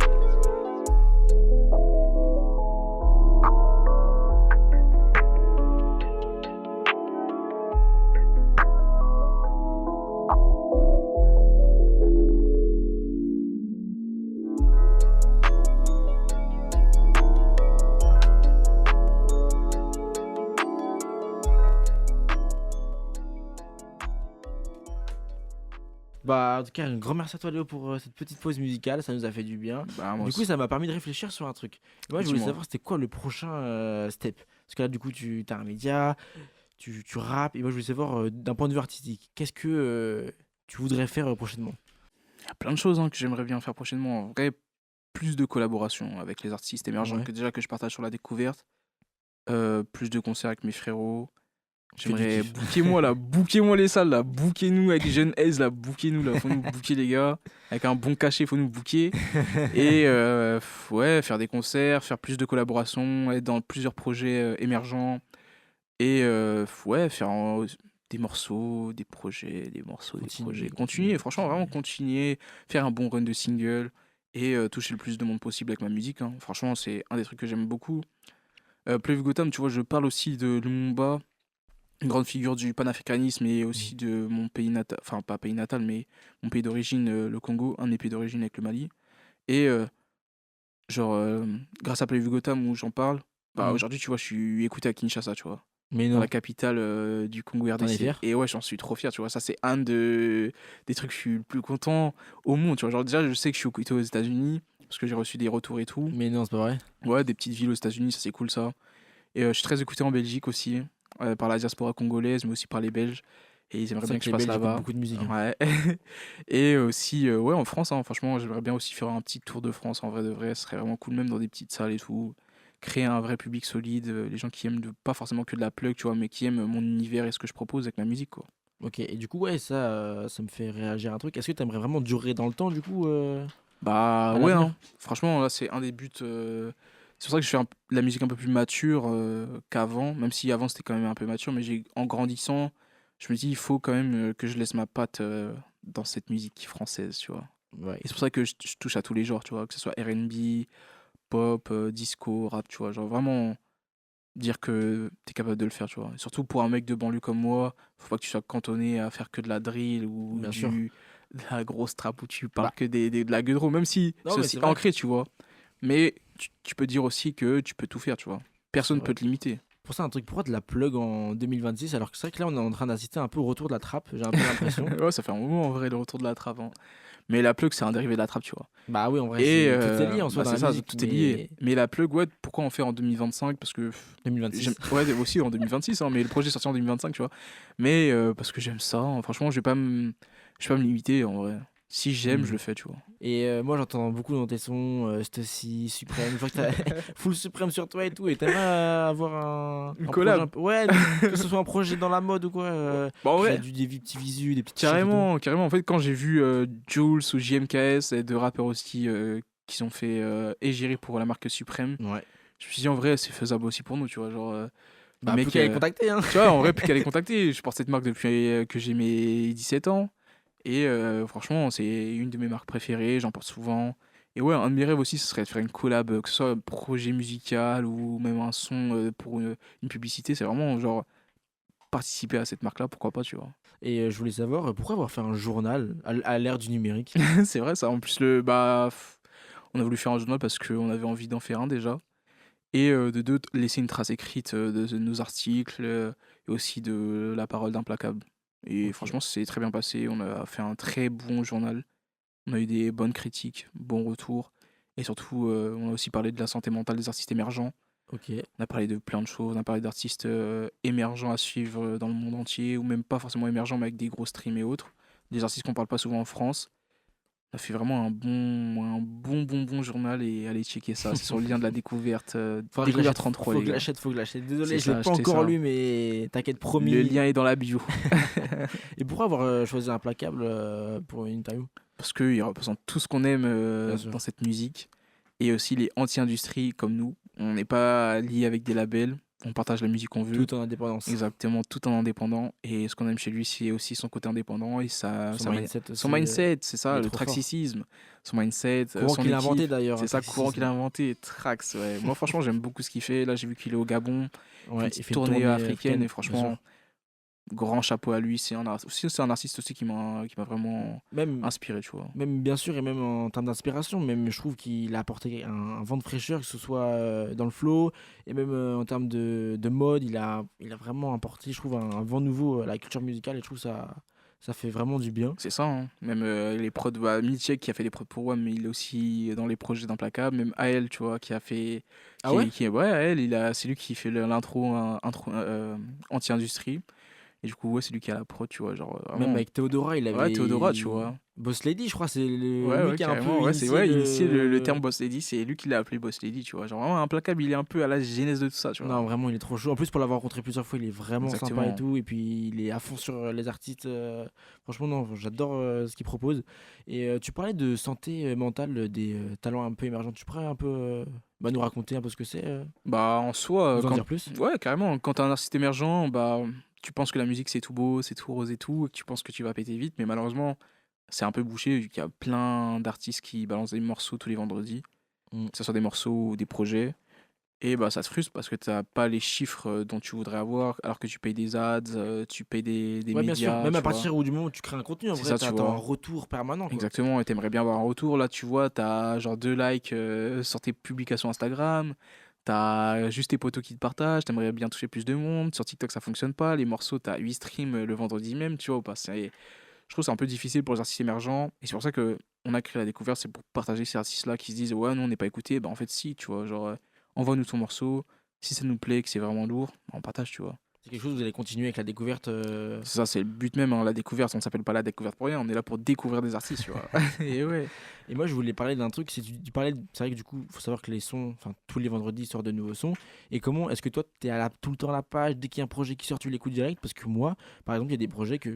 Bah, en tout cas, un grand merci à toi, Léo, pour cette petite pause musicale. Ça nous a fait du bien. Bah, moi Du coup, aussi. ça m'a permis de réfléchir sur un truc. Moi, je voulais Dis-moi. savoir c'était quoi le prochain step. Parce que là, du coup, tu as un média, tu rappes. Et moi, je voulais savoir d'un point de vue artistique, qu'est-ce que tu voudrais faire prochainement? Il y a plein de choses que j'aimerais bien faire prochainement. En vrai, plus de collaborations avec les artistes émergents Ouais. que je partage sur la découverte. Plus de concerts avec mes frérots. Fais du J'aimerais kiff. booker-moi les salles là, booker-nous avec Jeune Aise là, booker-nous là, faut nous booker les gars, avec un bon cachet, faut nous booker. Et ouais, faire des concerts, faire plus de collaborations, être dans plusieurs projets émergents. Et ouais, faire des morceaux, des projets, des morceaux, des Continuer, projets. continuer, Continuer, franchement, vraiment continuer. continuer, faire un bon run de single et toucher le plus de monde possible avec ma musique, hein. Franchement, c'est un des trucs que j'aime beaucoup. Play with Gotham, tu vois, je parle aussi de Lumumba, une grande figure du panafricanisme et aussi de mon pays natal, enfin pas pays natal, mais mon pays d'origine, le Congo, un de mes pays d'origine avec le Mali. Et grâce à Play with Gotham où j'en parle, bah Mhm. aujourd'hui, tu vois, je suis écouté à Kinshasa, tu vois, Mais dans non, la capitale du Congo t'en es RDC. fier? Et ouais, j'en suis trop fier, tu vois. Ça, c'est des trucs que je suis le plus content au monde, tu vois. Genre, déjà, je sais que je suis écouté aux États-Unis parce que j'ai reçu des retours et tout. Mais non, c'est pas vrai. Ouais, des petites villes aux États-Unis, ça c'est cool ça. Et je suis très écouté en Belgique aussi, par la diaspora congolaise, mais aussi par les Belges. Et ils aimeraient C'est vrai bien que que je les passe Belges écoutent là-bas. beaucoup de musique, hein. Ouais. Et aussi, ouais, en France, hein, franchement, j'aimerais bien aussi faire un petit tour de France en vrai de vrai. Ce serait vraiment cool, même dans des petites salles et tout. Créer un vrai public solide, les gens qui aiment pas forcément que de la plug, tu vois, mais qui aiment mon univers et ce que je propose avec ma musique, quoi. Ok, et du coup, ouais, ça me fait réagir à un truc. Est-ce que t'aimerais vraiment durer dans le temps, du coup Bah à ouais, l'avenir? hein. Franchement, là, c'est un des buts. C'est pour ça que je fais de la musique un peu plus mature qu'avant, même si avant c'était quand même un peu mature, mais en grandissant, je me dis, il faut quand même que je laisse ma patte dans cette musique française, tu vois. Ouais. Et c'est pour ça que je touche à tous les genres, tu vois, que ce soit R&B, pop, disco, rap, tu vois. Genre vraiment dire que t'es capable de le faire, tu vois. Et surtout pour un mec de banlieue comme moi, faut pas que tu sois cantonné à faire que de la drill ou Bien sûr. de la grosse trap où tu parles Bah. que de la gueule, même si Non, c'est mais aussi c'est vrai. ancré, tu vois. Mais tu peux dire aussi que tu peux tout faire, tu vois. Personne vrai. peut te limiter. Pour ça, un truc, pourquoi de la plug en 2026 alors que c'est vrai que là, on est en train d'assister un peu au retour de la trappe, j'ai un peu l'impression. Ouais, ça fait un moment en vrai le retour de la trappe, hein. Mais la plug, c'est un dérivé de la trappe, tu vois. Bah oui, en vrai, Et tout est lié en soi bah, dans c'est la ça, musique. tout est lié. Mais la plug, ouais, pourquoi on fait en 2025? Parce que 2026. ouais, aussi en 2026, hein, mais le projet est sorti en 2025, tu vois. Mais parce que j'aime ça, hein. Franchement, je vais pas me limiter en vrai. Si j'aime, Mhm. je le fais, tu vois. Et moi, j'entends beaucoup dans tes sons, Stussy, Suprême. Je vois que t'as full Suprême sur toi et tout. Et t'aimerais avoir Une un collab. projet un peu- Ouais, que ce soit un projet dans la mode ou quoi. Bah, en Qu'il y vrai, a des petits visus, des petits chiffres et tout. carrément. En fait, quand j'ai vu Jules ou JMKS et deux rappeurs aussi qui sont fait égérer pour la marque Suprême, Ouais. je me suis dit en vrai, c'est faisable aussi pour nous, tu vois. Genre, Bah, mec, plus qu'à les contacter, hein. tu vois, en vrai, plus qu'à les contacter. Je porte cette marque depuis que j'ai mes 17 ans. Et franchement, c'est une de mes marques préférées. J'en porte souvent. Et ouais, un de mes rêves aussi, ce serait de faire une collab, que ce soit un projet musical ou même un son pour une publicité. C'est vraiment genre participer à cette marque-là, pourquoi pas, tu vois. Et je voulais savoir pourquoi avoir fait un journal à l'ère du numérique. C'est vrai, ça. En plus, on a voulu faire un journal parce qu'on avait envie d'en faire un déjà. Et de deux, laisser une trace écrite de nos articles et aussi de la parole d'Implacable. Et Ok. franchement, c'est très bien passé. On a fait un très bon journal. On a eu des bonnes critiques, bons retours. Et surtout, on a aussi parlé de la santé mentale des artistes émergents. Ok. On a parlé de plein de choses. On a parlé d'artistes émergents à suivre dans le monde entier, ou même pas forcément émergents, mais avec des gros streams et autres. Des artistes qu'on parle pas souvent en France. Ça fait vraiment un bon journal et allez checker ça. C'est sur le lien de la découverte. Faudra que je Découverte l'achète, 33, faut les que je gars. l'achète. Désolé, C'est je ça, l'ai pas achetez encore ça. lu, mais t'inquiète, promis. Le lien est dans la bio. Et pourquoi avoir choisi Implacable pour une interview? Parce qu'il représente tout ce qu'on aime Bien sûr. dans cette musique. Et aussi les anti-industries comme nous. On n'est pas lié avec des labels. On partage la musique qu'on veut. Tout en indépendance. Exactement, tout en indépendant. Et ce qu'on aime chez lui, c'est aussi son côté indépendant et Son mindset aussi. son mindset, c'est il ça, est le trop fort. traxicisme. Son mindset, Courant son qu'il a équipe. inventé d'ailleurs. C'est hein, ça, Traxxas, courant qu'il a inventé, Trax. Ouais. Moi, franchement, j'aime beaucoup ce qu'il fait. Là, j'ai vu qu'il est au Gabon. Ouais, Une petite tournée africaine. Et franchement, bien grand chapeau à lui. C'est un artiste aussi qui m'a vraiment sûr. Même, inspiré, tu vois. même bien sûr, et même en termes d'inspiration, même je trouve qu'il a apporté un vent de fraîcheur, que ce soit dans le flow, et même en termes de mode, il a vraiment apporté, je trouve, un vent nouveau à la culture musicale, et je trouve ça fait vraiment du bien. C'est ça, hein. Même les prods, Milchek qui a fait des prods pour WAM, mais il est aussi dans les projets d'Implacable. Même AL, tu vois, qui a fait. Ah ouais Ouais, AL, c'est lui qui fait l'intro anti-industrie. Et du coup, ouais, c'est lui qui a la prod, tu vois. Genre, Même vraiment. avec Théodora, il avait. Ouais, Théodora, tu vois. Boss Lady, je crois, c'est le Ouais, lui qui a un peu carrément. Ouais, c'est initié le- le terme Boss Lady. C'est lui qui l'a appelé Boss Lady, tu vois. Genre, vraiment, Implacable, il est un peu à la genèse de tout ça, tu vois. Non, vraiment, il est trop chaud. En plus, pour l'avoir rencontré plusieurs fois, il est vraiment sympa Exactement. et tout. Et puis, il est à fond sur les artistes. Franchement, non, j'adore ce qu'il propose. Et tu parlais de santé mentale, des talents un peu émergents. Tu pourrais un peu nous raconter un peu ce que c'est Bah, en soi, nous en dire plus? ouais, carrément. Quand t'es un artiste émergent, bah, tu penses que la musique c'est tout beau, c'est tout rose et tout, et que tu penses que tu vas péter vite, mais malheureusement, c'est un peu bouché vu qu'il y a plein d'artistes qui balancent des morceaux tous les vendredis, Mm. que ce soit des morceaux ou des projets, et bah ça te frustre parce que t'as pas les chiffres dont tu voudrais avoir, alors que tu payes des ads, tu payes des Ouais, bien sûr. médias, Même à tu vois. partir du moment où tu crées un contenu, en C'est vrai, ça, tu t'as un vois. retour permanent, quoi. Exactement, et t'aimerais bien avoir un retour. Là, tu vois, t'as genre 2 likes sur tes publications Instagram. T'as juste tes potos qui te partagent. T'aimerais bien toucher plus de monde. Sur TikTok, ça fonctionne pas. Les morceaux, t'as 8 streams le vendredi même, tu vois ou pas. Je trouve que c'est un peu difficile pour les artistes émergents. Et c'est pour ça que on a créé la découverte. C'est pour partager ces artistes-là qui se disent ouais, non, on n'est pas écouté. Bah, en fait, si, tu vois. Genre, envoie-nous ton morceau. Si ça nous plaît, que c'est vraiment lourd, bah, on partage, tu vois. C'est quelque chose où vous allez continuer avec la découverte. C'est ça, c'est le but même, hein, la découverte. On s'appelle pas la découverte pour rien. On est là pour découvrir des artistes, tu vois. Et ouais. Et moi, je voulais parler d'un truc. Tu parlais, c'est vrai que du coup, faut savoir que les sons, enfin, tous les vendredis sortent de nouveaux sons. Et comment est-ce que toi, t'es tout le temps à la page, dès qu'il y a un projet qui sort, tu l'écoutes direct? Parce que moi, par exemple, il y a des projets que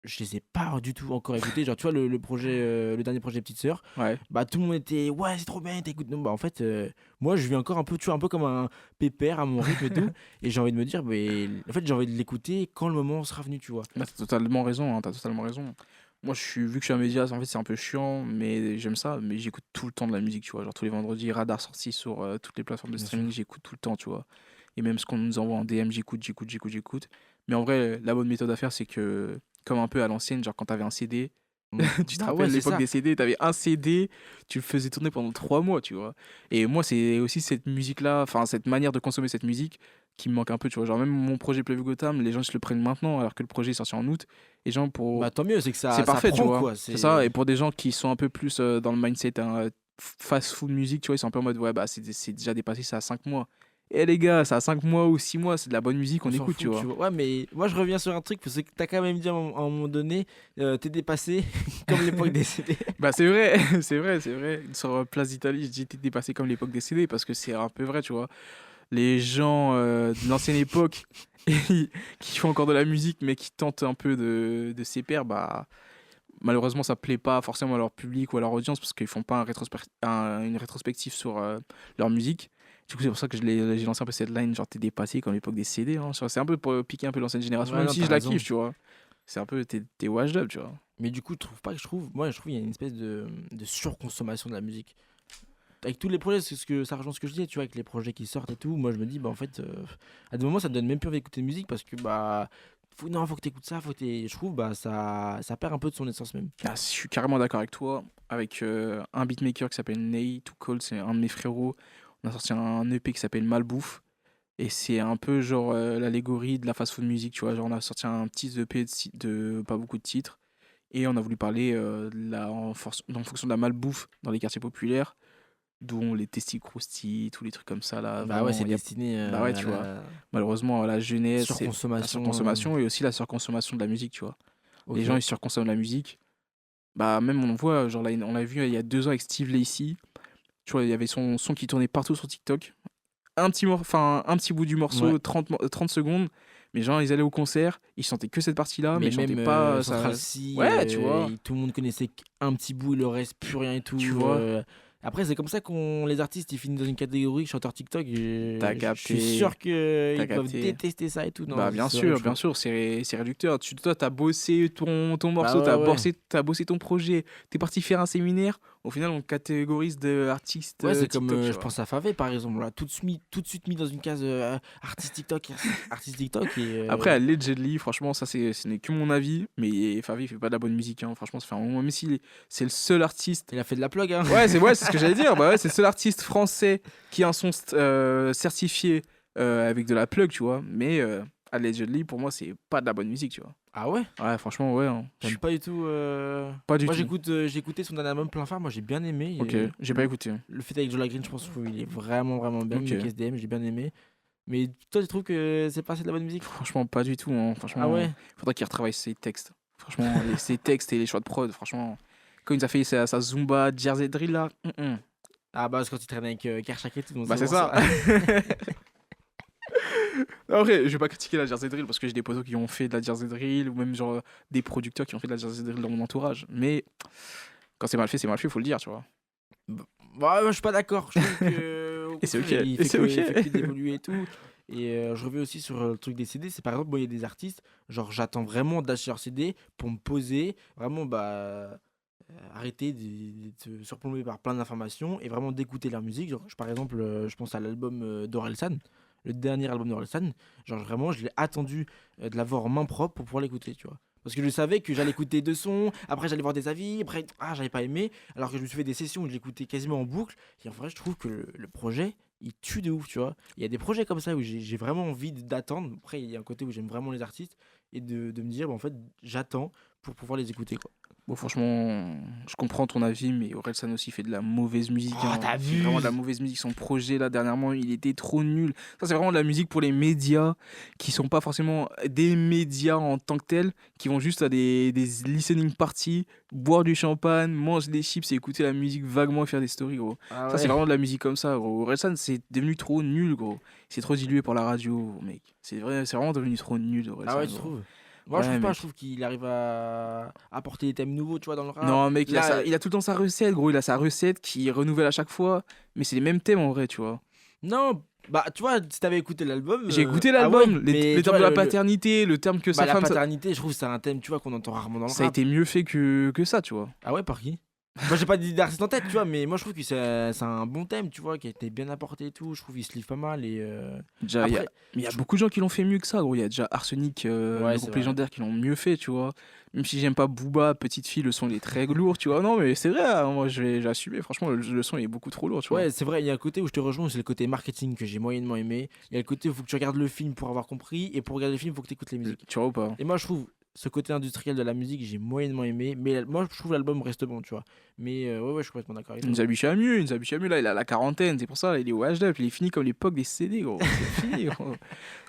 je les ai pas du tout encore écoutés. Genre, tu vois, le projet, le dernier projet Petite Sœur, Ouais. bah tout le monde était ouais, c'est trop bien, t'écoutes. Non, bah en fait, moi, je vis encore un peu, tu vois, un peu comme un pépère à mon rythme et tout. Et j'ai envie de me dire, mais en fait, j'ai envie de l'écouter quand le moment sera venu, tu vois. Bah, t'as totalement raison, hein, t'as totalement raison. Moi, vu que je suis un média, en fait, c'est un peu chiant, mais j'aime ça. Mais j'écoute tout le temps de la musique, tu vois. Genre tous les vendredis, Radar sorti sur toutes les plateformes de Bien streaming, j'écoute tout le temps, tu vois. Et même ce qu'on nous envoie en DM, j'écoute. Mais en vrai, la bonne méthode à faire, c'est que, comme un peu à l'ancienne, genre quand t'avais un CD, tu te Ah rappelles ouais, c'est l'époque ça. des CD, t'avais un CD, tu le faisais tourner pendant 3 mois, tu vois. Et moi, c'est aussi cette musique-là, enfin, cette manière de consommer cette musique qui me manque un peu, tu vois. Genre, même mon projet Play Gotham, les gens ils se le prennent maintenant, alors que le projet est sorti en août. Et genre, pour. Bah tant mieux, c'est que ça C'est parfait, prend, tu vois. quoi. C'est ça. Et pour des gens qui sont un peu plus dans le mindset fast-food musique, tu vois, ils sont un peu en mode, ouais, bah, c'est déjà dépassé, ça a 5 mois. Et les gars, ça a 5 mois ou 6 mois, c'est de la bonne musique, on s'en écoute, fout, tu vois. Ouais, mais moi je reviens sur un truc parce que t'as quand même dit à un moment donné, t'es dépassé comme l'époque des CD. Bah c'est vrai, c'est vrai, c'est vrai. Sur Place d'Italie, je dis t'es dépassé comme l'époque des CD parce que c'est un peu vrai, tu vois. Les gens de l'ancienne époque qui font encore de la musique mais qui tentent un peu de s'épaire, bah malheureusement ça plaît pas forcément à leur public ou à leur audience parce qu'ils font pas une rétrospective sur leur musique. Du coup c'est pour ça que j'ai lancé un peu cette line genre t'es dépassé comme l'époque des CD, hein. C'est un peu pour piquer un peu l'ancienne génération, Ouais, même non, si t'as je la raison. kiffe, tu vois. C'est un peu t'es washed up, tu vois. Mais du coup, je trouve pas que je trouve. Moi, je trouve qu'il y a une espèce de surconsommation de la musique. Avec tous les projets, c'est ce que ça rejoint ce que je disais, tu vois, avec les projets qui sortent et tout. Moi, je me dis, bah en fait, à des moments, ça me donne même plus envie d'écouter de musique parce que bah faut que t'écoutes ça, je trouve bah ça perd un peu de son essence même. Ah, je suis carrément d'accord avec toi. Avec un beatmaker qui s'appelle Ney Too Cold, c'est un de mes frérots. On a sorti un EP qui s'appelle Malbouffe. Et c'est un peu genre l'allégorie de la fast-food music, tu vois. Genre, on a sorti un petit EP de pas beaucoup de titres. Et on a voulu parler en fonction de la malbouffe dans les quartiers populaires, dont les testicroustis, tous les trucs comme ça. Là, Bah vraiment, ouais, c'est il y a destiné bah ouais, à tu la vois. malheureusement à la jeunesse, la surconsommation. surconsommation et aussi la surconsommation de la musique, tu vois. Ok. Les gens, ils surconsomment la musique. Bah, même on voit, genre, là, on l'a vu il y a 2 ans avec Steve Lacy. Tu vois, il y avait son son qui tournait partout sur TikTok. Un petit bout du morceau, Ouais. 30 secondes. Mais genre, ils allaient au concert, ils chantaient que cette partie-là, mais ils chantaient même pas. Central C, Ouais, tu vois. tout le monde connaissait qu'un petit bout, il leur reste plus rien et tout. Tu vois. Après, c'est comme ça qu'on les artistes ils finissent dans une catégorie chanteur TikTok. T'as Je capté. suis sûr qu'ils T'as peuvent capté. détester ça et tout. Non, Bah, bien c'est horrible, sûr, c'est réducteur. Toi, t'as bossé ton morceau, ouais, ouais. t'as bossé ton projet, t'es parti faire un séminaire. Au final, on te catégorise d'artiste. Ouais, c'est TikTok, comme, tu je vois. pense à Favé par exemple, là, tout de suite mis dans une case artiste TikTok, artiste TikTok. Et, Après, allegedly, franchement, ça, ce n'est que mon avis. Mais Favé, il fait pas de la bonne musique. Hein. Franchement, ça fait un moment. Même si c'est le seul artiste. il a fait de la plug, hein. Ouais, c'est ce que j'allais dire. Bah ouais, c'est le seul artiste français qui a un son certifié avec de la plug, tu vois. Mais allegedly, pour moi, c'est pas de la bonne musique, tu vois. Ah ouais? Ouais, franchement, ouais. Hein. Je J'aime suis pas du tout. pas du Moi, tout. j'ai écouté son dernier album Plein Phare, moi j'ai bien aimé. Ok, j'ai pas écouté. Le feat avec Jola Green, je pense qu'il est vraiment bien. Ok. Le KSDM, j'ai bien aimé. Mais toi, tu trouves que c'est pas assez de la bonne musique? Franchement, pas du tout. Hein. Franchement, Ah ouais? faudrait qu'il retravaille ses textes. Franchement, ses textes et les choix de prod, franchement. Quand il nous a fait sa Zumba, Jersey Drill là. Ah bah, c'est quand il traîne avec Kershak et tout. donc Bah, c'est bon, ça. Après, je vais pas critiquer la Jersey Drill parce que j'ai des potos qui ont fait de la Jersey Drill ou même genre des producteurs qui ont fait de la Jersey Drill dans mon entourage. Mais quand c'est mal fait, faut le dire, tu vois. Bah, moi, je suis pas d'accord. Je trouve que. Au Et c'est contraire, ok. Il Et fait c'est que, ok. il fait que d'évoluer et tout. Et je reviens aussi sur le truc des CD. C'est par exemple, moi, il y a des artistes, genre, j'attends vraiment d'acheter leur CD pour me poser, vraiment, arrêter de se surplomber par plein d'informations et vraiment d'écouter leur musique. Genre, par exemple, je pense à l'album d'Orelsan, le dernier album d'Orelsan. Genre, vraiment, je l'ai attendu de l'avoir en main propre pour pouvoir l'écouter, tu vois. Parce que je savais que j'allais écouter 2 sons, après j'allais voir des avis, après j'avais pas aimé, alors que je me suis fait des sessions où je l'écoutais quasiment en boucle. Et en vrai, je trouve que le projet, il tue de ouf, tu vois. Il y a des projets comme ça où j'ai vraiment envie d'attendre. Après, il y a un côté où j'aime vraiment les artistes et de me dire, en fait, j'attends pour pouvoir les écouter, quoi. Bon, franchement, je comprends ton avis, mais Orelsan aussi fait de la mauvaise musique. Oh, hein. t'as Il fait vu? vraiment de la mauvaise musique. Son projet, là, dernièrement, il était trop nul. Ça, c'est vraiment de la musique pour les médias qui sont pas forcément des médias en tant que tels, qui vont juste à des listening parties, boire du champagne, manger des chips et écouter la musique vaguement et faire des stories, gros. Ah Ça, c'est vraiment de la musique comme ça, gros. Orelsan, c'est devenu trop nul, gros. C'est trop dilué pour la radio, mec. C'est vraiment devenu trop nul, Orelsan. Ah ouais, tu gros. trouves? Moi, je Ouais, trouve pas, mec. je trouve qu'il arrive à apporter des thèmes nouveaux, tu vois, dans le rap. Non, mec, Là, il a tout le temps sa recette, gros. Il a sa recette qui renouvelle à chaque fois. Mais c'est les mêmes thèmes en vrai, tu vois. Non, bah, tu vois, si t'avais écouté l'album. J'ai écouté ah l'album, ouais, mais les tu termes de vois, la paternité, le terme que sa la femme. paternité, je trouve que c'est un thème, tu vois, qu'on entend rarement dans le Ça a rap. été mieux fait que ça, tu vois. Ah ouais, par qui? Moi, j'ai pas d'idée d'artiste en tête, tu vois, mais moi, je trouve que c'est un bon thème, tu vois, qui a été bien apporté et tout. Je trouve qu'il se livre pas mal et. Déjà, Après, il y a beaucoup de gens qui l'ont fait mieux que ça, gros. Il y a déjà Arsenic, Ouais, le c'est groupe vrai. légendaire, qui l'ont mieux fait, tu vois. Même si j'aime pas Booba, Petite Fille, le son il est très lourd, tu vois. Non, mais c'est vrai, hein, moi j'ai assumé. Franchement, le son il est beaucoup trop lourd, tu vois. ouais, c'est vrai, il y a un côté où je te rejoins, c'est le côté marketing que j'ai moyennement aimé. Il y a le côté où il faut que tu regardes le film pour avoir compris, et pour regarder le film, il faut que tu écoutes les musiques. Tu vois ou pas? Et moi, je trouve ce côté industriel de la musique, j'ai moyennement aimé, mais moi, je trouve l'album reste bon, tu vois. Mais ouais, je suis complètement d'accord avec Il toi. nous habitue à mieux, là, il a la quarantaine, c'est pour ça, là, il est au âge d'up, il est fini comme l'époque des CD, gros. C'est fini, gros.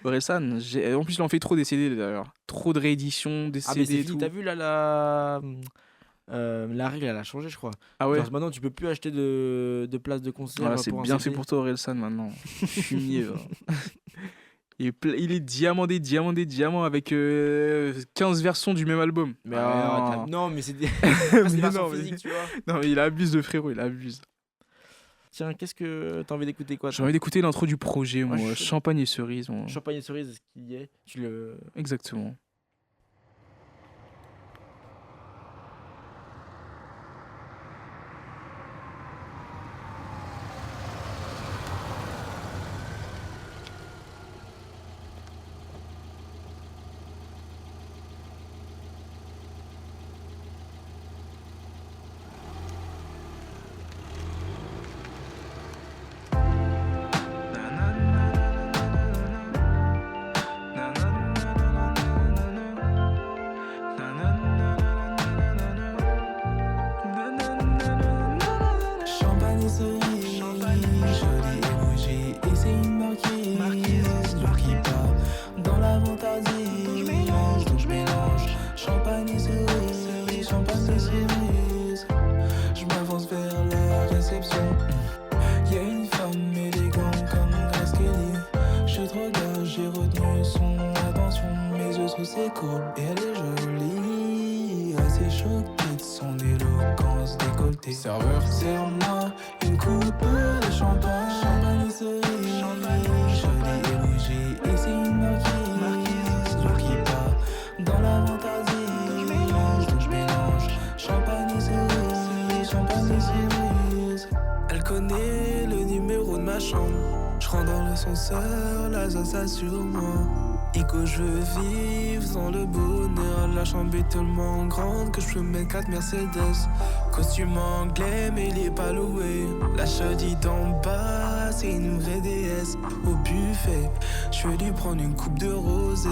Orelsan, en plus, il en fait trop des CD d'ailleurs. Trop de rééditions, des Ah, mais CD c'est et fini, tout. t'as vu là, la règle, elle a changé, je crois. Ah ouais? Genre, maintenant, tu peux plus acheter de places de concert. Voilà, c'est pour un bien CD. fait pour toi, Orelsan, maintenant. Fumier, genre. Il est diamant avec 15 versions du même album. Mais Ah, non, mais c'est des, mais c'est des versions non, mais- physiques, tu vois. non, mais il abuse de frérot, il abuse. Tiens, qu'est-ce que t'as envie d'écouter, quoi? J'ai envie d'écouter l'intro du projet, moi. Ouais, je suis chaud. Champagne et cerise, moi. Champagne et cerise, est-ce qu'il y est? Tu le. Exactement. l'exception. Y'a une femme élégante comme Grace Kelly. Je te regarde, j'ai retenu son attention. Mes yeux sous ses courbes et elle est jolie. Assez choquée de son éloquence décolletée. Serveur, serre-moi une coupe de champagne. Champagne et cerise, jolie et bougie. Et c'est une marquise, l'eau qui part dans la fantaisie. Donc je mélange champagne et cerise, champagne et cerise. Elle connaît le numéro de ma chambre. Je rentre dans l'ascenseur, la zaza sur moi. Ico, je veux vivre dans le bonheur. La chambre est tellement grande que je peux mettre 4 Mercedes. Costume anglais, mais il est pas loué. La chaudy d'en bas, c'est une vraie déesse. Au buffet, je vais lui prendre une coupe de rosé.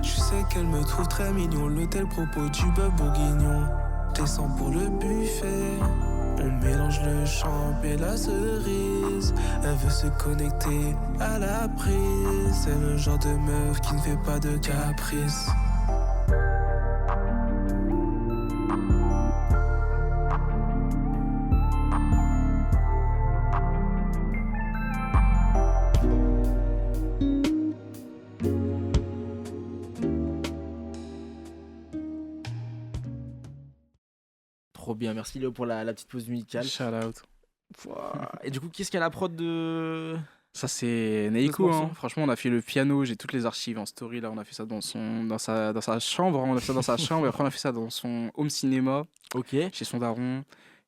Je sais qu'elle me trouve très mignon. L'hôtel propose du bœuf bourguignon. Descends pour le buffet. On mélange le champ et la cerise. Elle veut se connecter à la prise. C'est le genre de meuf qui ne fait pas de caprice. Trop bien, merci Léo pour la petite pause musicale. Shout out. Pouah. Et du coup, qu'est-ce qu'il y a la prod de. Ça c'est Neiko, morceau. hein. Franchement on a fait le piano, j'ai toutes les archives en story là, on a fait ça dans sa chambre, on a fait ça dans sa chambre et après on a fait ça dans son home cinéma Ok. chez son daron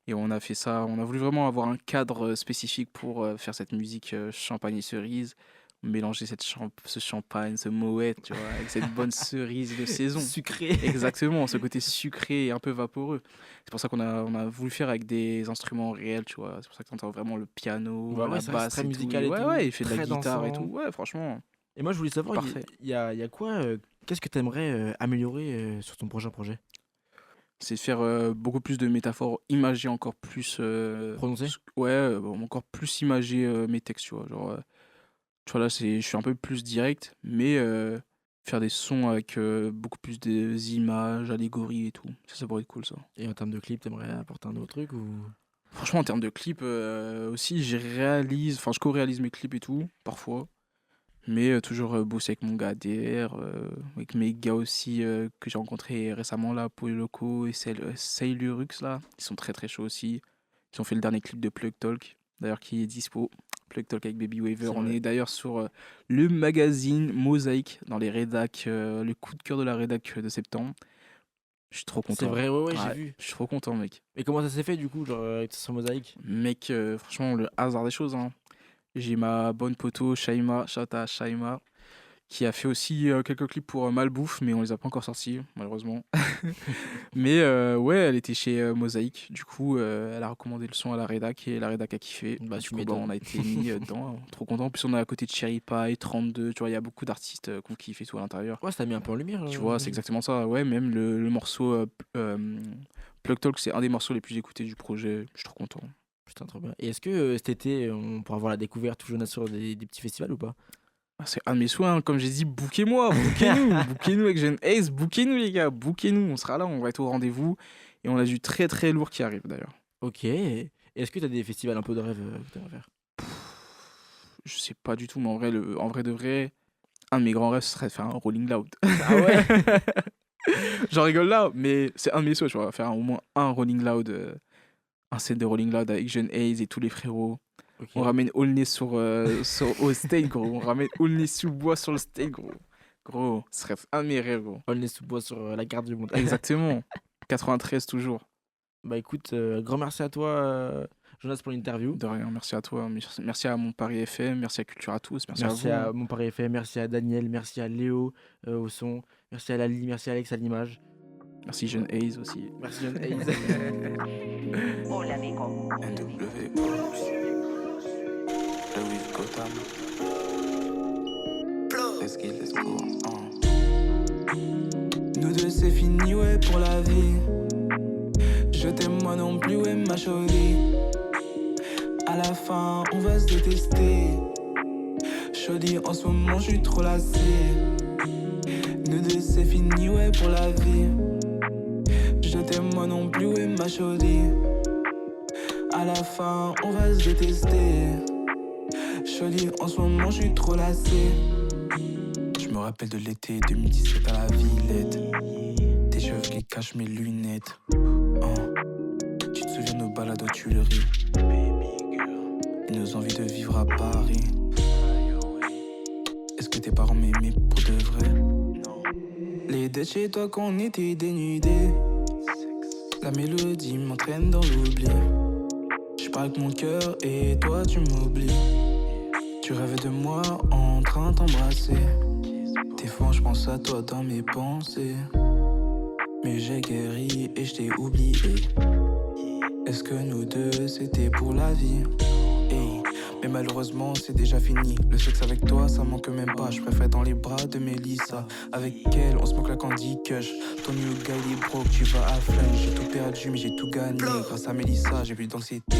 et on a fait ça, on a voulu vraiment avoir un cadre spécifique pour faire cette musique champagne et cerise, mélanger ce champagne, ce moët, tu vois, avec cette bonne cerise de saison. Sucré. Exactement, ce côté sucré et un peu vaporeux. C'est pour ça qu'on a voulu faire avec des instruments réels, tu vois. C'est pour ça que tu entends vraiment le piano, Bah ouais, la c'est basse, très et musical tout. et Ouais, tout, ouais, il fait de la très guitare et dansant. tout. Ouais, franchement. Et moi, je voulais savoir, Parfait. il y a quoi qu'est-ce que tu aimerais améliorer sur ton prochain projet? C'est de faire beaucoup plus de métaphores imagées, encore plus. Prononcé? Ouais, encore plus imagé mes textes, tu vois. Genre, tu vois, là, je suis un peu plus direct, mais faire des sons avec beaucoup plus d'images, allégories et tout. Ça pourrait être cool, ça. Et en termes de clip, t'aimerais apporter un autre truc ou... Franchement, en termes de clips, aussi, je co-réalise mes clips et tout, parfois. Mais toujours bosser avec mon gars ADR, avec mes gars aussi que j'ai rencontrés récemment là, Paul Loco et Sailurux là. Ils sont très très chauds aussi. Ils ont fait le dernier clip de Plug Talk, d'ailleurs qui est dispo. Plug Talk avec Baby Waver. C'est On vrai. est d'ailleurs sur le magazine Mosaïque, dans les rédacs, le coup de cœur de la rédac de septembre. Je suis trop content. C'est vrai, ouais, Ouais, j'ai vu. je suis trop content, mec. Et comment ça s'est fait du coup, genre avec son mosaïque? Mec, franchement, le hasard des choses, hein. J'ai ma bonne poteau, Shaima, shout à Shaima, qui a fait aussi quelques clips pour Malbouffe, mais on les a pas encore sortis, malheureusement. Mais ouais, elle était chez Mosaïque, du coup, elle a recommandé le son à la rédac et la rédac a kiffé. Bah, Du tu coup, m'étonnes. on a été mis dedans, trop content. En plus, on est à côté de Cherry Pie, 32, tu vois, il y a beaucoup d'artistes qu'on kiffe et tout à l'intérieur. Ouais, ça t'a mis un peu en lumière. Tu vois, c'est exactement ça. Ouais, même le morceau Plug Talk, c'est un des morceaux les plus écoutés du projet. Je suis trop content. Putain, trop bien. Et est-ce que cet été, on pourra voir la découverte ou Jonas sur des petits festivals ou pas? Ah, c'est un de mes souhaits, hein. Comme j'ai dit, bookez-moi, bookez-nous, bookez-nous avec Jeune Ace, bookez-nous les gars, bookez-nous, on sera là, on va être au rendez-vous. Et on a du très très lourd qui arrive d'ailleurs. Ok. Et est-ce que t'as des festivals un peu de rêve que t'aimerais faire? Je sais pas du tout, mais en vrai de vrai, un de mes grands rêves, ce serait de faire un Rolling Loud. Ah ouais? J'en rigole là, mais c'est un de mes souhaits, tu vois, faire au moins un Rolling Loud, un set de Rolling Loud avec Jeune Ace et tous les frérots. Ok. On ramène Aulnay au stage, gros. On ramène Aulnay sous bois sur le stage, gros. Gros, ce serait un de mes rêves, gros. On est sous bois sur la carte du monde. Exactement. 93 toujours. Bah écoute, grand merci à toi, Jonas, pour l'interview. De rien, merci à toi. Merci à Mon Paris FM, merci à Culture à tous, Merci à à vous. Mon Paris FM, merci à Daniel, merci à Léo au son, merci à Lali, merci à Alex à l'image. Merci Jeune Ace aussi. Merci John Hayes. NWO, Louis Gotham. Let's go. Nous deux c'est fini, ouais, pour la vie. Je t'aime moi non plus, ouais, ma chérie. À la fin, on va se détester. Chaudy, en ce moment, je suis trop lassé. Nous deux c'est fini, ouais, pour la vie. Je t'aime moi non plus, ouais, ma chérie. À la fin, on va se détester. Jolie, en ce moment, je suis trop lassé. Je me rappelle de l'été 2017 à la Villette. Tes cheveux qui cachent mes lunettes. Tu te souviens de nos balades aux Tuileries et nos envies de vivre à Paris. Est-ce que tes parents m'aimaient pour de vrai? Non. Les dates chez toi quand on était dénudés. La mélodie m'entraîne dans l'oubli. Je parle avec mon cœur et toi tu m'oublies. Tu rêvais de moi en train de t'embrasser. Des fois je pense à toi dans mes pensées. Mais j'ai guéri et je t'ai oublié. Est-ce que nous deux c'était pour la vie? Hey. Mais malheureusement c'est déjà fini. Le sexe avec toi ça manque même pas. Je préfère dans les bras de Mélissa. Avec elle on se moque la Candy Cush. Ton new guy il est broke, tu vas à flemme. J'ai tout perdu mais j'ai tout gagné. Grâce à Mélissa j'ai plus d'anxiété.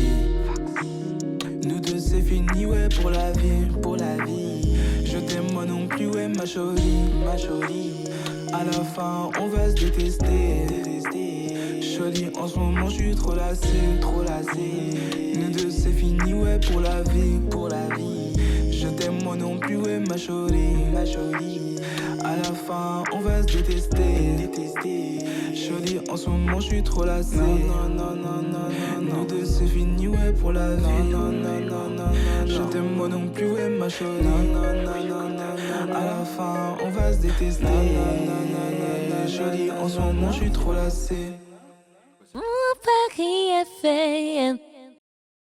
Nous deux c'est fini ouais pour la vie, pour la vie. Je t'aime moi non plus ouais ma jolie, ma jolie. À la fin on va se détester, Jolie en ce moment je suis trop lassé, trop lassé. Nous deux c'est fini ouais pour la vie, pour la vie. Je t'aime moi non plus ouais ma jolie, ma jolie. À la fin on va se détester, Jolie en ce moment je suis trop lassé. Nous deux c'est fini ouais pour la vie. Je t'aime moi non plus ouais ma jolie. À la fin on va se détester. Jolie en ce moment je suis trop lassé.